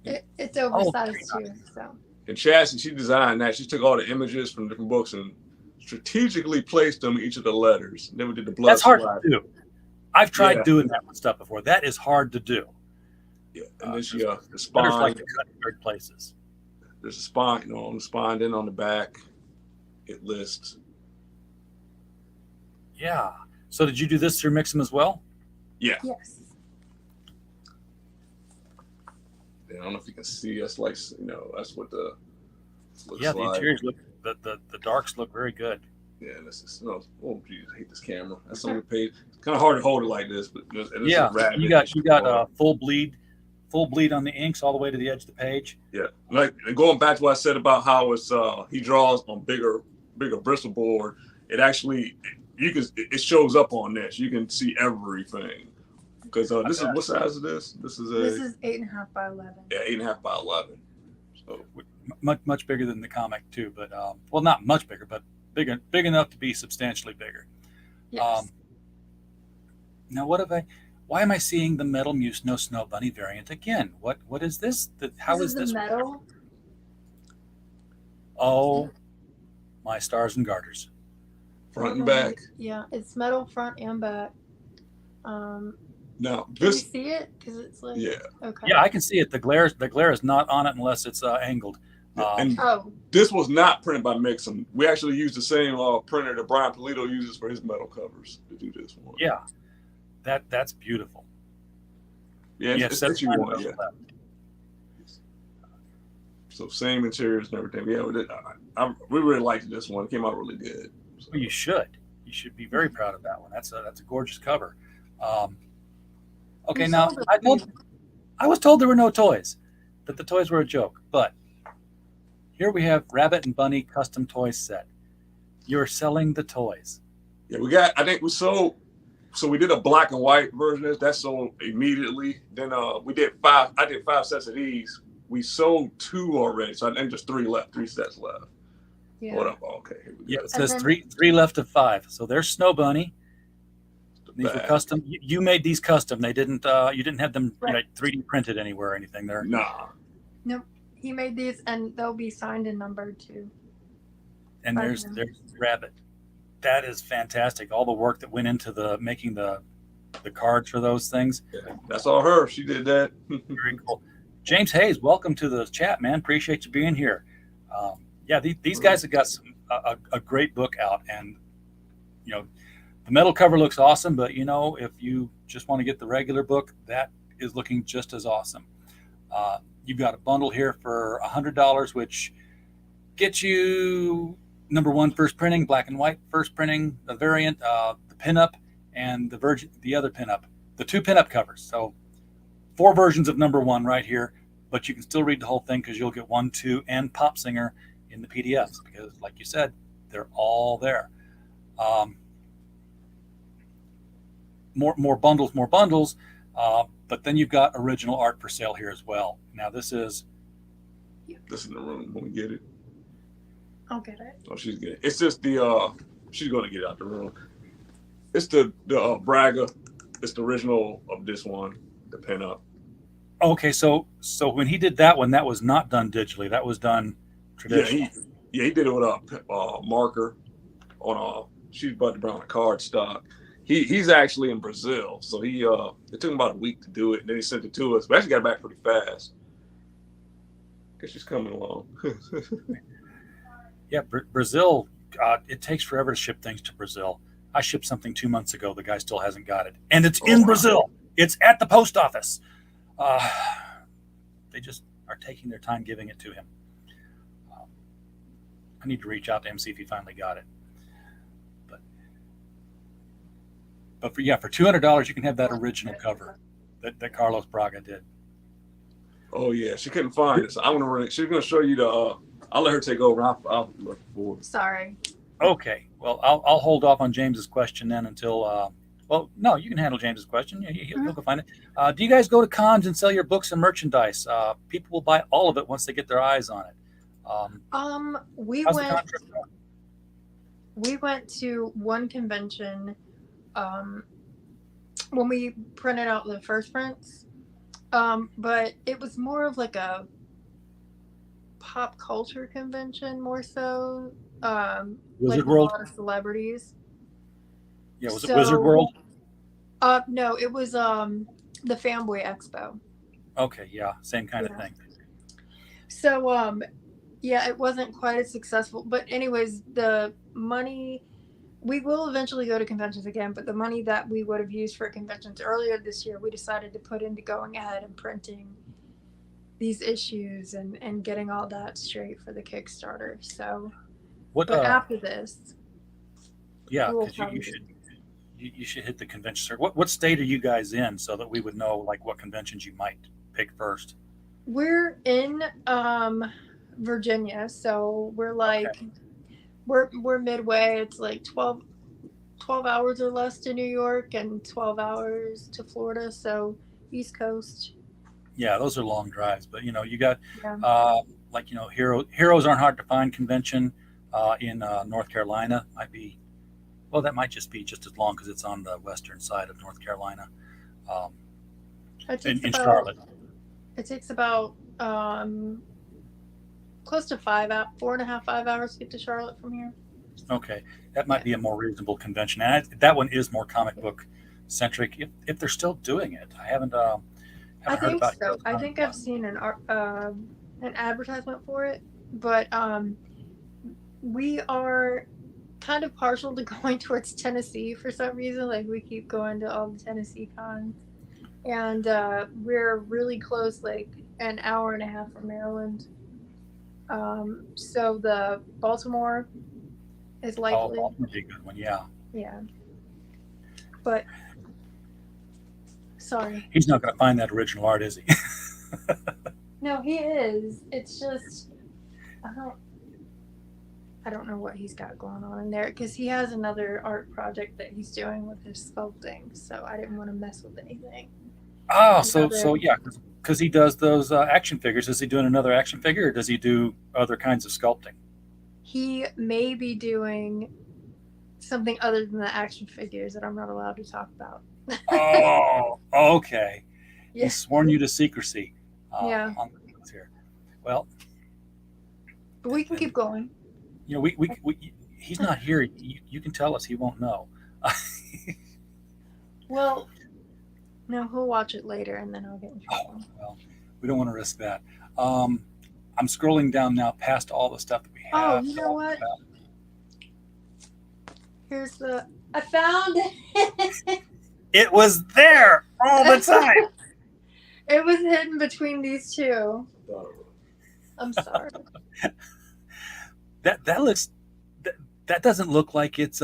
it's oversized too. So. And Chassie, she designed that. She took all the images from different books and strategically placed them in each of the letters. And then we did the blood. That's hard slide. to do. I've tried doing that with stuff before. That is hard to do. Yeah, and then the Letters spine. like to cut in weird places. There's a spine, on the spine. Then on the back, it lists. Yeah. So did you do this through Mix'em as well? Yeah. Yes. I don't know if you can see. That's like that's what the looks Yeah, the like. interiors look. The darks look very good. Yeah, this is oh geez, I hate this camera. That's on your page. It's kind of hard to hold it like this, but this Yeah, is rapid. you got full bleed on the inks all the way to the edge of the page. Yeah, like going back to what I said about how it's he draws on bigger bristle board. It actually it shows up on this. You can see everything because this is what size is this? This is 8.5 by 11. Yeah, 8.5 by 11. So Much bigger than the comic too, but well, not much bigger, but big enough to be substantially bigger. Yes. Now, why am I seeing the Metal Muse No Snow Bunny variant again? What is this? How is this? Metal? Oh, my stars and garters. front and back. Yeah, it's metal front and back. Now Can you this, see it? Because it's like yeah, okay. Yeah, I can see it. The glare is not on it unless it's angled. and Oh, this was not printed by Mixon. We actually used the same printer that Brian Polito uses for his metal covers to do this one. Yeah, that's beautiful. Yeah, You have it's 79 issue of one. those Yeah. left. So same interiors and everything. Yeah, we really liked this one. It came out really good. So, Well, you should. You should be very proud of that one. That's a gorgeous cover. Okay, you now sold it to me. I was told there were no toys, that the toys were a joke. But here we have Rabbit and Bunny custom toy set. You're selling the toys. yeah, I think we sold. So we did a black and white version of this. That sold immediately. Then we did 5. I did 5 sets of these. We sold 2 already. So I think just 3 left. 3 sets left. Yeah. What up? Okay. Here we Yeah, go. it says then- three left of 5. So there's Snow Bunny. These were Bag. custom. You made these custom. They didn't. You didn't have them Right. 3D printed anywhere or anything. There. Nah. Nope. He made these, and they'll be signed and numbered too. And Right there's now. Rabbit. That is fantastic. All the work that went into the making the cards for those things. Yeah, that's all her. She did that. Very cool. James Hayes, welcome to the chat, man. Appreciate you being here. Yeah, these guys have got a great book out, and the metal cover looks awesome. But if you just want to get the regular book, that is looking just as awesome. You've got a bundle here for $100, which gets you number 1 first printing, black and white first printing, the variant, the pinup, and the other pinup, the 2 pinup covers. So 4 versions of number 1 right here, but you can still read the whole thing because you'll get 1, 2, and Pop Singer in the PDFs because, like you said, they're all there. More bundles. But then you've got original art for sale here as well. Now this is This in the room when we get it. I'll get it. Oh, she's getting it. It's just the she's gonna get out the room. It's the Braga. It's the original of this one, the pinup. okay. So when he did that one, that was not done digitally. That was done traditionally. He did it with a marker on she's about to brown a card stock. He's actually in Brazil, so it took him about a week to do it, and then he sent it to us. We actually got it back pretty fast. Guess she's coming along. Yeah, Brazil. It takes forever to ship things to Brazil. I shipped something 2 months ago. The guy still hasn't got it, and it's in Brazil. It's at the post office. They just are taking their time giving it to him. I need to reach out to him, see if he finally got it. But for $200, you can have that original cover that Carlos Braga did. Oh yeah, she couldn't find it. So I'm gonna. She's gonna show you the. I'll let her take over. I'll look for it. Sorry. Okay. Well, I'll hold off on James's question then until. Well, no, you can handle James's question. He'll go find it. Do you guys go to cons and sell your books and merchandise? People will buy all of it once they get their eyes on it. We How's the went. con trip going? We went to one convention when we printed out the first prints, but it was more of like a pop culture convention, more so. Wizard like World? a lot of celebrities. Yeah, was it Wizard World? No, it was the Fanboy Expo. Okay, yeah, same kind of Yeah. thing. So yeah, it wasn't quite as successful. But anyways, the money, we will eventually go to conventions again, but the money that we would have used for conventions earlier this year, we decided to put into going ahead and printing these issues and getting all that straight for the Kickstarter. So, What? but after this, Yeah, we'll because probably- you should hit the convention circuit. What state are you guys in so that we would know like what conventions you might pick first? we're in Virginia, so we're like Okay. we're midway. It's like 12 hours or less to New York and 12 hours to Florida, so East Coast. Yeah, those are long drives, but you got Yeah. Heroes Aren't Hard to Find convention in North Carolina that might just be just as long because it's on the western side of North Carolina, It in takes about, Charlotte. It takes about close to 4.5, 5 hours to get to Charlotte from here. Okay, that might be a more reasonable convention, and that one is more comic book centric. If they're still doing it, I haven't I heard think about. so. I think I've seen an advertisement for it, but we are kind of partial to going towards Tennessee for some reason. Like we keep going to all the Tennessee cons, and we're really close, like an hour and a half from Maryland. So the Baltimore is Oh, likely. Baltimore would be a good one. Yeah, Yeah, but sorry. he's not going to find that original art, is he? No, he is. It's just I don't know what he's got going on in there because he has another art project that he's doing with his sculpting. So I didn't want to mess with anything. Oh, so yeah, because he does those action figures. Is he doing another action figure, or does he do other kinds of sculpting? He may be doing something other than the action figures that I'm not allowed to talk about. Oh, okay. Yeah. He's sworn you to secrecy. Yeah. On the news here. Well, But we can keep going. you know, we he's not here. You can tell us. He won't know. Well, no, he'll watch it later and then I'll get in trouble. Well, we don't want to risk that. I'm scrolling down now past all the stuff that we Oh, have. you to know talk what? about. Here's I found it. It was there all the time. It was hidden between these two. I'm sorry. That looks that doesn't look like it's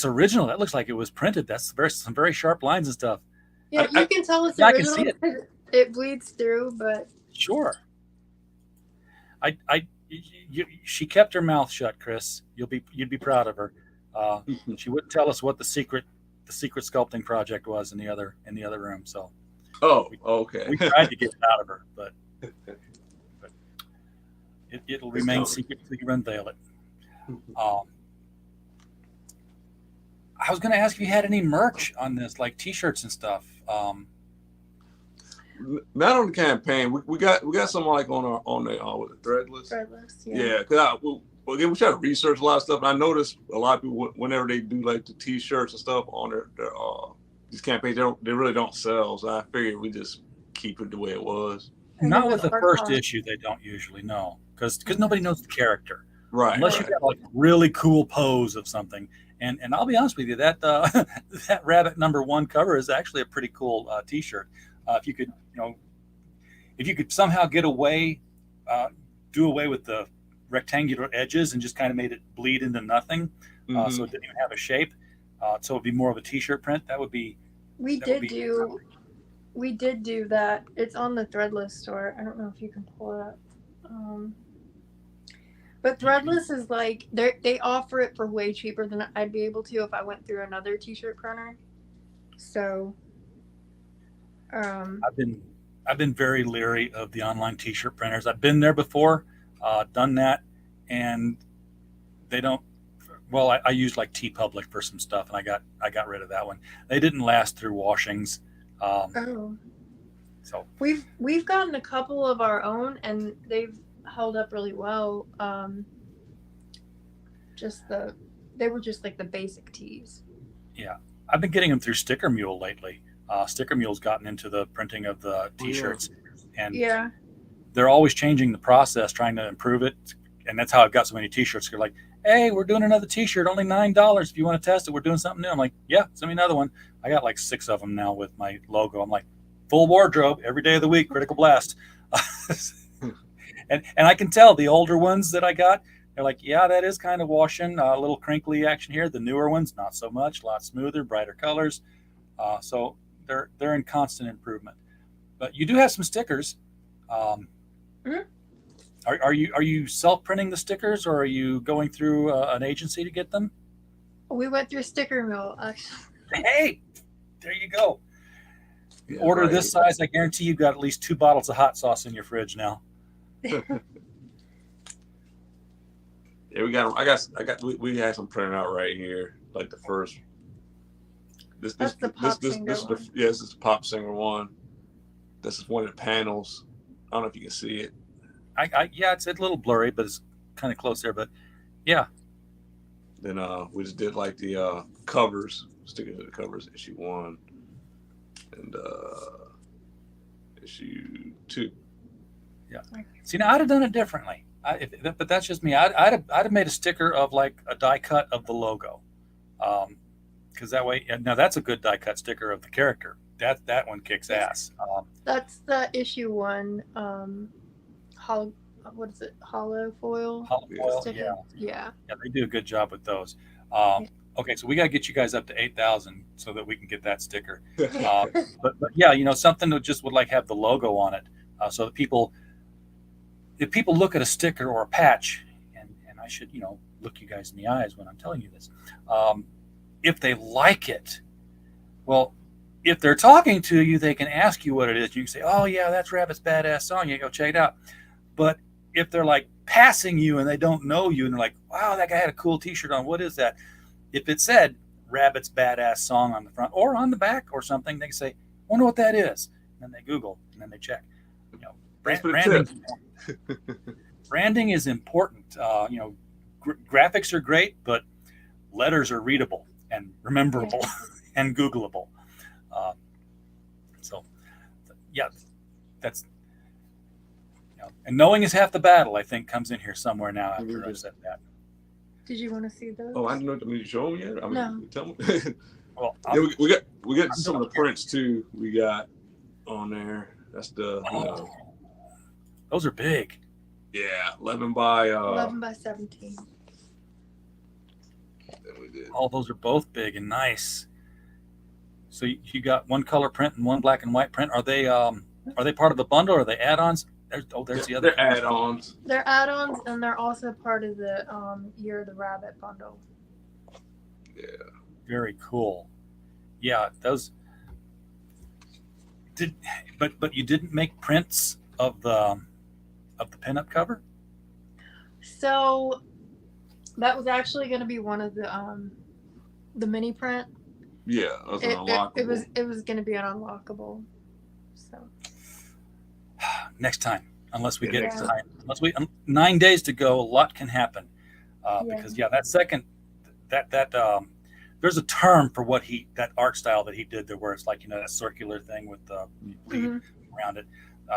original. That looks like it was printed. That's some very sharp lines and stuff. Yeah, you can tell it's yeah, I can original see it. because it bleeds through, but Sure. She kept her mouth shut, Chris. You'd be proud of her. She wouldn't tell us what the secret sculpting project was in the other room. So okay. we tried to get it out of her, but it'll remain secret until you unveil it. I was going to ask if you had any merch on this, like T-shirts and stuff. Not on the campaign. We got some like on the Threadless. threadless. Yeah, because again, we try to research a lot of stuff. And I noticed a lot of people whenever they do like the T-shirts and stuff on their these campaigns, they really don't sell. So I figured we just keep it the way it was. Not with the first issue, they don't usually know because nobody knows the character, Right? unless you got like a really cool pose of something. And I'll be honest with you, that that Rabbit #1 cover is actually a pretty cool T-shirt. If you could somehow get away, do away with the rectangular edges and just kind of made it bleed into nothing, so it didn't even have a shape, so it'd be more of a T-shirt print. That would be. We did do that. It's on the Threadless store. I don't know if you can pull it up. But Threadless is like they offer it for way cheaper than I'd be able to if I went through another T-shirt printer. So, I've been very leery of the online T-shirt printers. I've been there before, done that, and they don't. Well, I used like TeePublic for some stuff, and I got rid of that one. They didn't last through washings. So we've gotten a couple of our own, and they've held up really well. They were just like the basic tees. Yeah, I've been getting them through Sticker Mule lately. Sticker Mule's gotten into the printing of the T-shirts, and they're always changing the process, trying to improve it. And that's how I've got so many T-shirts. They're like, "Hey, we're doing another T-shirt, only $9. If you want to test it, we're doing something new." I'm like, "Yeah, send me another one." I got like 6 of them now with my logo. I'm like, full wardrobe every day of the week, Critical Blast. and I can tell the older ones that I got, they're like, "Yeah, that is kind of washing, a little crinkly action here." The newer ones, not so much, a lot smoother, brighter colors. So they're in constant improvement. But you do have some stickers. Are you self-printing the stickers, or are you going through an agency to get them? We went through Sticker Mill, actually. Hey, there you go. Yeah, Order right. this size, I guarantee you've got at least 2 bottles of hot sauce in your fridge now. Yeah, we had some printed out right here, like the first. That's the pop singer one. This is the pop singer one. This is one of the panels. I don't know if you can see it. Yeah, it's a little blurry, but it's kind of close there. But yeah, Then we just did like the covers, stickers to the covers, issue 1 and issue 2. Yeah. See, now I'd have done it differently. But that's just me. I'd have made a sticker of like a die cut of the logo, because that way. Now that's a good die cut sticker of the character. That one kicks ass. That's the issue 1. What is it? Hollow foil. Hollow foil. Sticker? Yeah. Yeah, they do a good job with those. Okay, so we got to get you guys up to 8,000 so that we can get that sticker. But yeah, something that just would like have the logo on it, so that if people look at a sticker or a patch, and I should look you guys in the eyes when I'm telling you this, if they like it, well, if they're talking to you, they can ask you what it is. You can say, "Oh yeah, that's Rabbit's badass song. You go check it out." But if they're like passing you and they don't know you and they're like, "Wow, that guy had a cool T-shirt on. What is that?" If it said Rabbit's badass song on the front or on the back or something, they can say, "Wonder what that is." And then they Google and then they check. Branding is important. Graphics are great, but letters are readable and rememberable and Googleable. So, yeah, that's. And knowing is half the battle, I think, comes in here somewhere now after I've said that. Did you want to see those? Oh, I don't know. I mean, you show them yet? I mean, No. Tell me. Well, yeah, we got some of the prints too. We got on there. That's the. Those are big. Yeah, 11 by 17. We did. Oh, those are both big and nice. So you got one color print and one black and white print. Are they part of the bundle or are they add-ons? There's the other. They're add-ons. They're add-ons, and they're also part of the Year of the Rabbit bundle. Yeah. Very cool. Yeah, those. But you didn't make prints of the pinup cover? So that was actually going to be one of the mini print. Yeah, it was going to be an unlockable. So. Next time, unless we get time, 9 days to go, a lot can happen. Because that second, there's a term for that art style that he did there, where it's like that circular thing with the lead around it.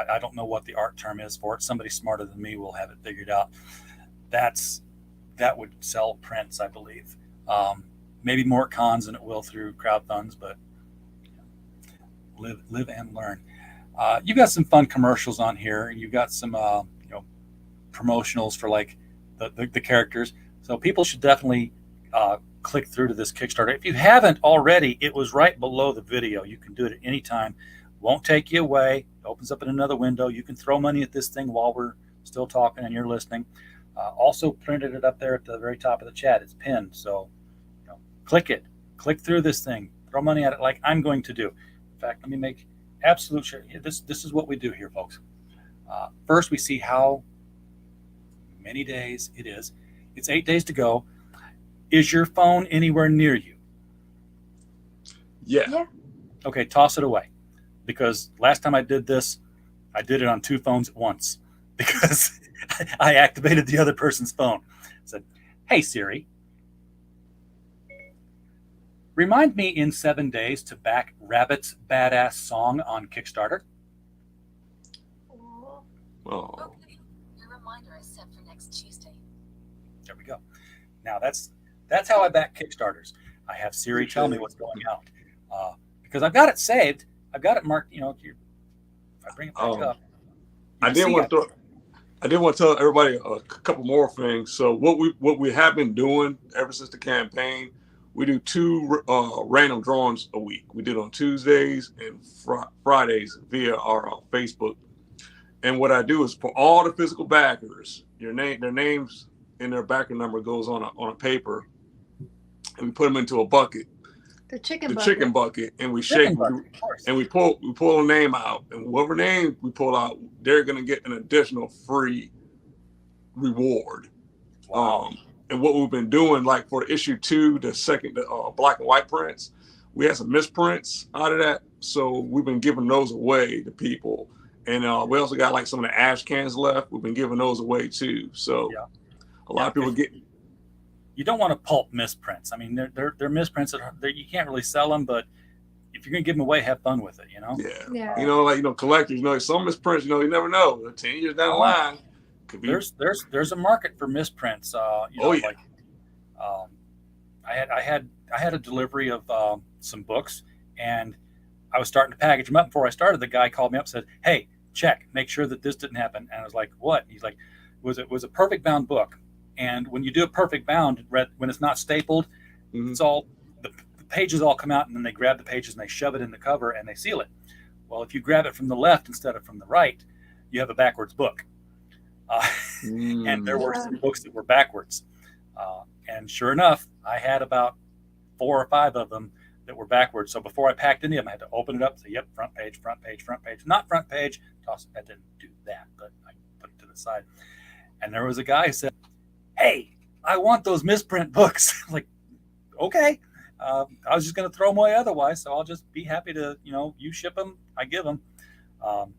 I don't know what the art term is for it. Somebody smarter than me will have it figured out. That would sell prints, I believe. Maybe more at cons than it will through crowd funds, but live and learn. You got some fun commercials on here. You got some promotionals for like the characters. So people should definitely click through to this Kickstarter. If you haven't already, it was right below the video. You can do it at any time. Won't take you away. It opens up in another window. You can throw money at this thing while we're still talking and you're listening. Also printed it up there at the very top of the chat. It's pinned. So click it. Click through this thing. Throw money at it like I'm going to do. In fact, let me make absolute sure. This is what we do here, folks. First, we see how many days it is. It's 8 days to go. Is your phone anywhere near you? Yeah. Okay, toss it away. Because last time I did this, I did it on 2 phones at once because I activated the other person's phone. I said, "Hey, Siri, remind me in 7 days to back Rabbit's badass song on Kickstarter." Oh. Okay. Your reminder is set for next Tuesday. There we go. Now that's how I back Kickstarters. I have Siri tell me what's going out because I've got it saved. I've got it marked. If I bring it back up, I did want to tell everybody a couple more things. So what we have been doing ever since the campaign, we do 2 random drawings a week. We did on Tuesdays and Fridays via our Facebook. And what I do is for all the physical backers, their names and their backer number goes on a paper, and we put them into a bucket. The chicken bucket, and we shake and we pull a name out, and whatever name we pull out, they're gonna get an additional free reward. Wow. And what we've been doing, like for issue 2, the black and white prints, we had some misprints out of that, so we've been giving those away to people. And we also got like some of the ash cans left. We've been giving those away too. So a lot of people you don't want to pulp misprints. I mean, they're misprints that you can't really sell them, but if you're gonna give them away, have fun with it. Yeah. You know, like, you know, collectors, you know, some misprints, you know, you never know. 10 years down the line, could be. There's a market for misprints. You know, like I had a delivery of some books, and I was starting to package them up. Before I started, the guy called me up and said, "Hey, check, make sure that this didn't happen." And I was like, "What?" And he's like, "It was a perfect bound book, and when you do a perfect bound, when it's not stapled, it's all the pages all come out, and then they grab the pages and they shove it in the cover and they seal it. Well, if you grab it from the left instead of from the right, you have a backwards book." And there were some books that were backwards. And sure enough, I had about 4 or 5 of them that were backwards. So before I packed any of them, I had to open it up and say, yep, front page, front page, front page. Not front page. Toss it. I didn't do that, but I put it to the side. And there was a guy who said, "Hey, I want those misprint books." I was like, okay. I was just going to throw them away otherwise, so I'll just be happy to, you know, you ship them, I give them. But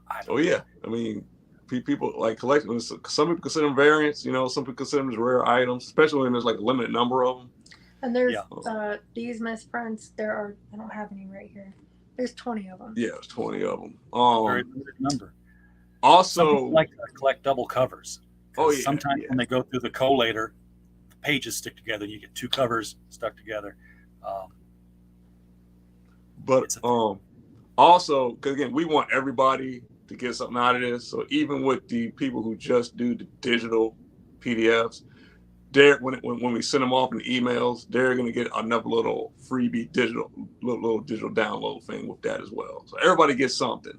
I don't know. I mean, people like collecting. Some people consider them variants. You know, some people consider them as rare items, especially when there's like a limited number of them. And there's these misprints. I don't have any right here. There's 20 of them. Yeah, there's 20 of them. Very limited number. Also, some people like to collect double covers. Sometimes when they go through the collator, the pages stick together. You get 2 covers stuck together. But also, because again, we want everybody to get something out of this. So even with the people who just do the digital PDFs, when we send them off in the emails, they're going to get another little freebie little digital download thing with that as well. So everybody gets something.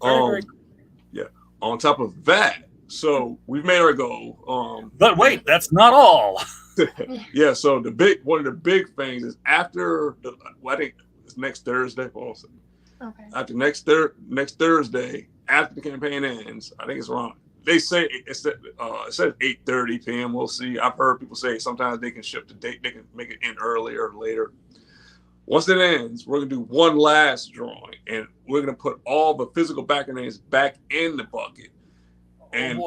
Very cool. Yeah. On top of that, so we've made our goal. But wait, that's not all. Yeah. So one of the big things is after I think it's next Thursday. Also. Okay. After next Thursday, after the campaign ends, I think it's around. They say it says 8:30 p.m. We'll see. I've heard people say sometimes they can shift the date. They can make it in earlier or later. Once it ends, we're gonna do one last drawing, and we're gonna put all the physical backer names back in the bucket. And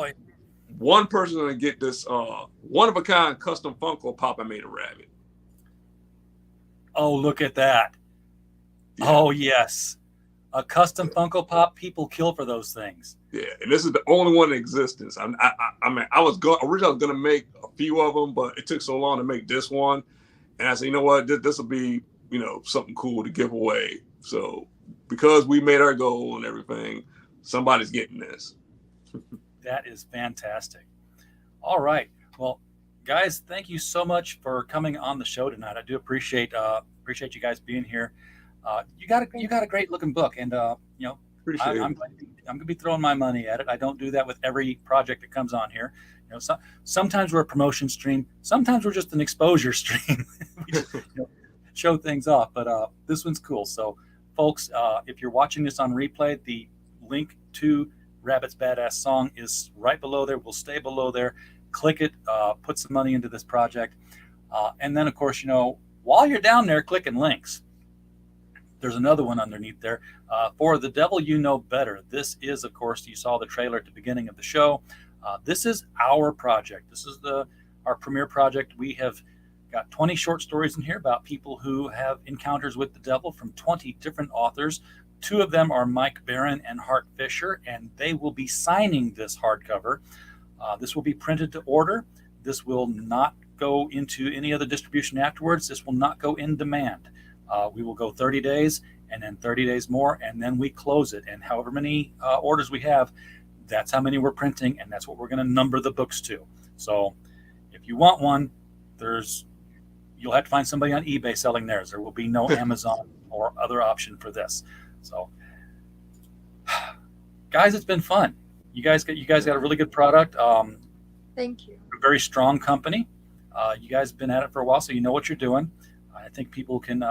one person's gonna get this one of a kind custom Funko Pop I made a rabbit. Oh, look at that! Yeah. Oh yes. A custom Funko Pop, people kill for those things. Yeah, and this is the only one in existence. I mean, originally I was going to make a few of them, but it took so long to make this one. And I said, you know what, this will be, you know, something cool to give away. So because we made our goal and everything, somebody's getting this. That is fantastic. All right. Well, guys, thank you so much for coming on the show tonight. I do appreciate you guys being here. You got a great looking book, and you know, I'm going to be throwing my money at it. I don't do that with every project that comes on here. You know, sometimes we're a promotion stream, sometimes we're just an exposure stream. We just, show things off, but this one's cool. So, folks, if you're watching this on replay, the link to Rabbit's Badass Song is right below there. Will stay below there. Click it. Put some money into this project, and then, of course, you know, while you're down there clicking links, there's another one underneath there. For The Devil You Know Better. This is, of course, you saw the trailer at the beginning of the show. This is our project. This is our premiere project. We have got 20 short stories in here about people who have encounters with the devil from 20 different authors. 2 of them are Mike Barron and Hart Fisher, and they will be signing this hardcover. This will be printed to order. This will not go into any other distribution afterwards. This will not go in demand. We will go 30 days and then 30 days more, and then we close it. And however many orders we have, that's how many we're printing, and that's what we're going to number the books to. So if you want one, you'll have to find somebody on eBay selling theirs. There will be no Amazon or other option for this. So, guys, it's been fun. You guys got a really good product. Thank you. A very strong company. You guys have been at it for a while, so you know what you're doing. I think people can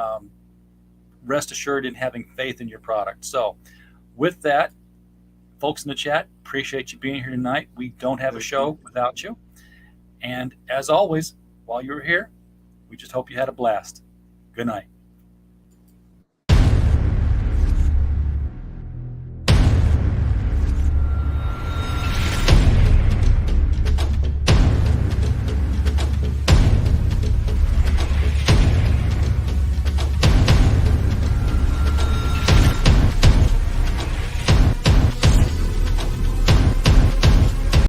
rest assured in having faith in your product. So with that, folks in the chat, appreciate you being here tonight. We don't have a show without you. And as always, while you're here, we just hope you had a blast. Good night.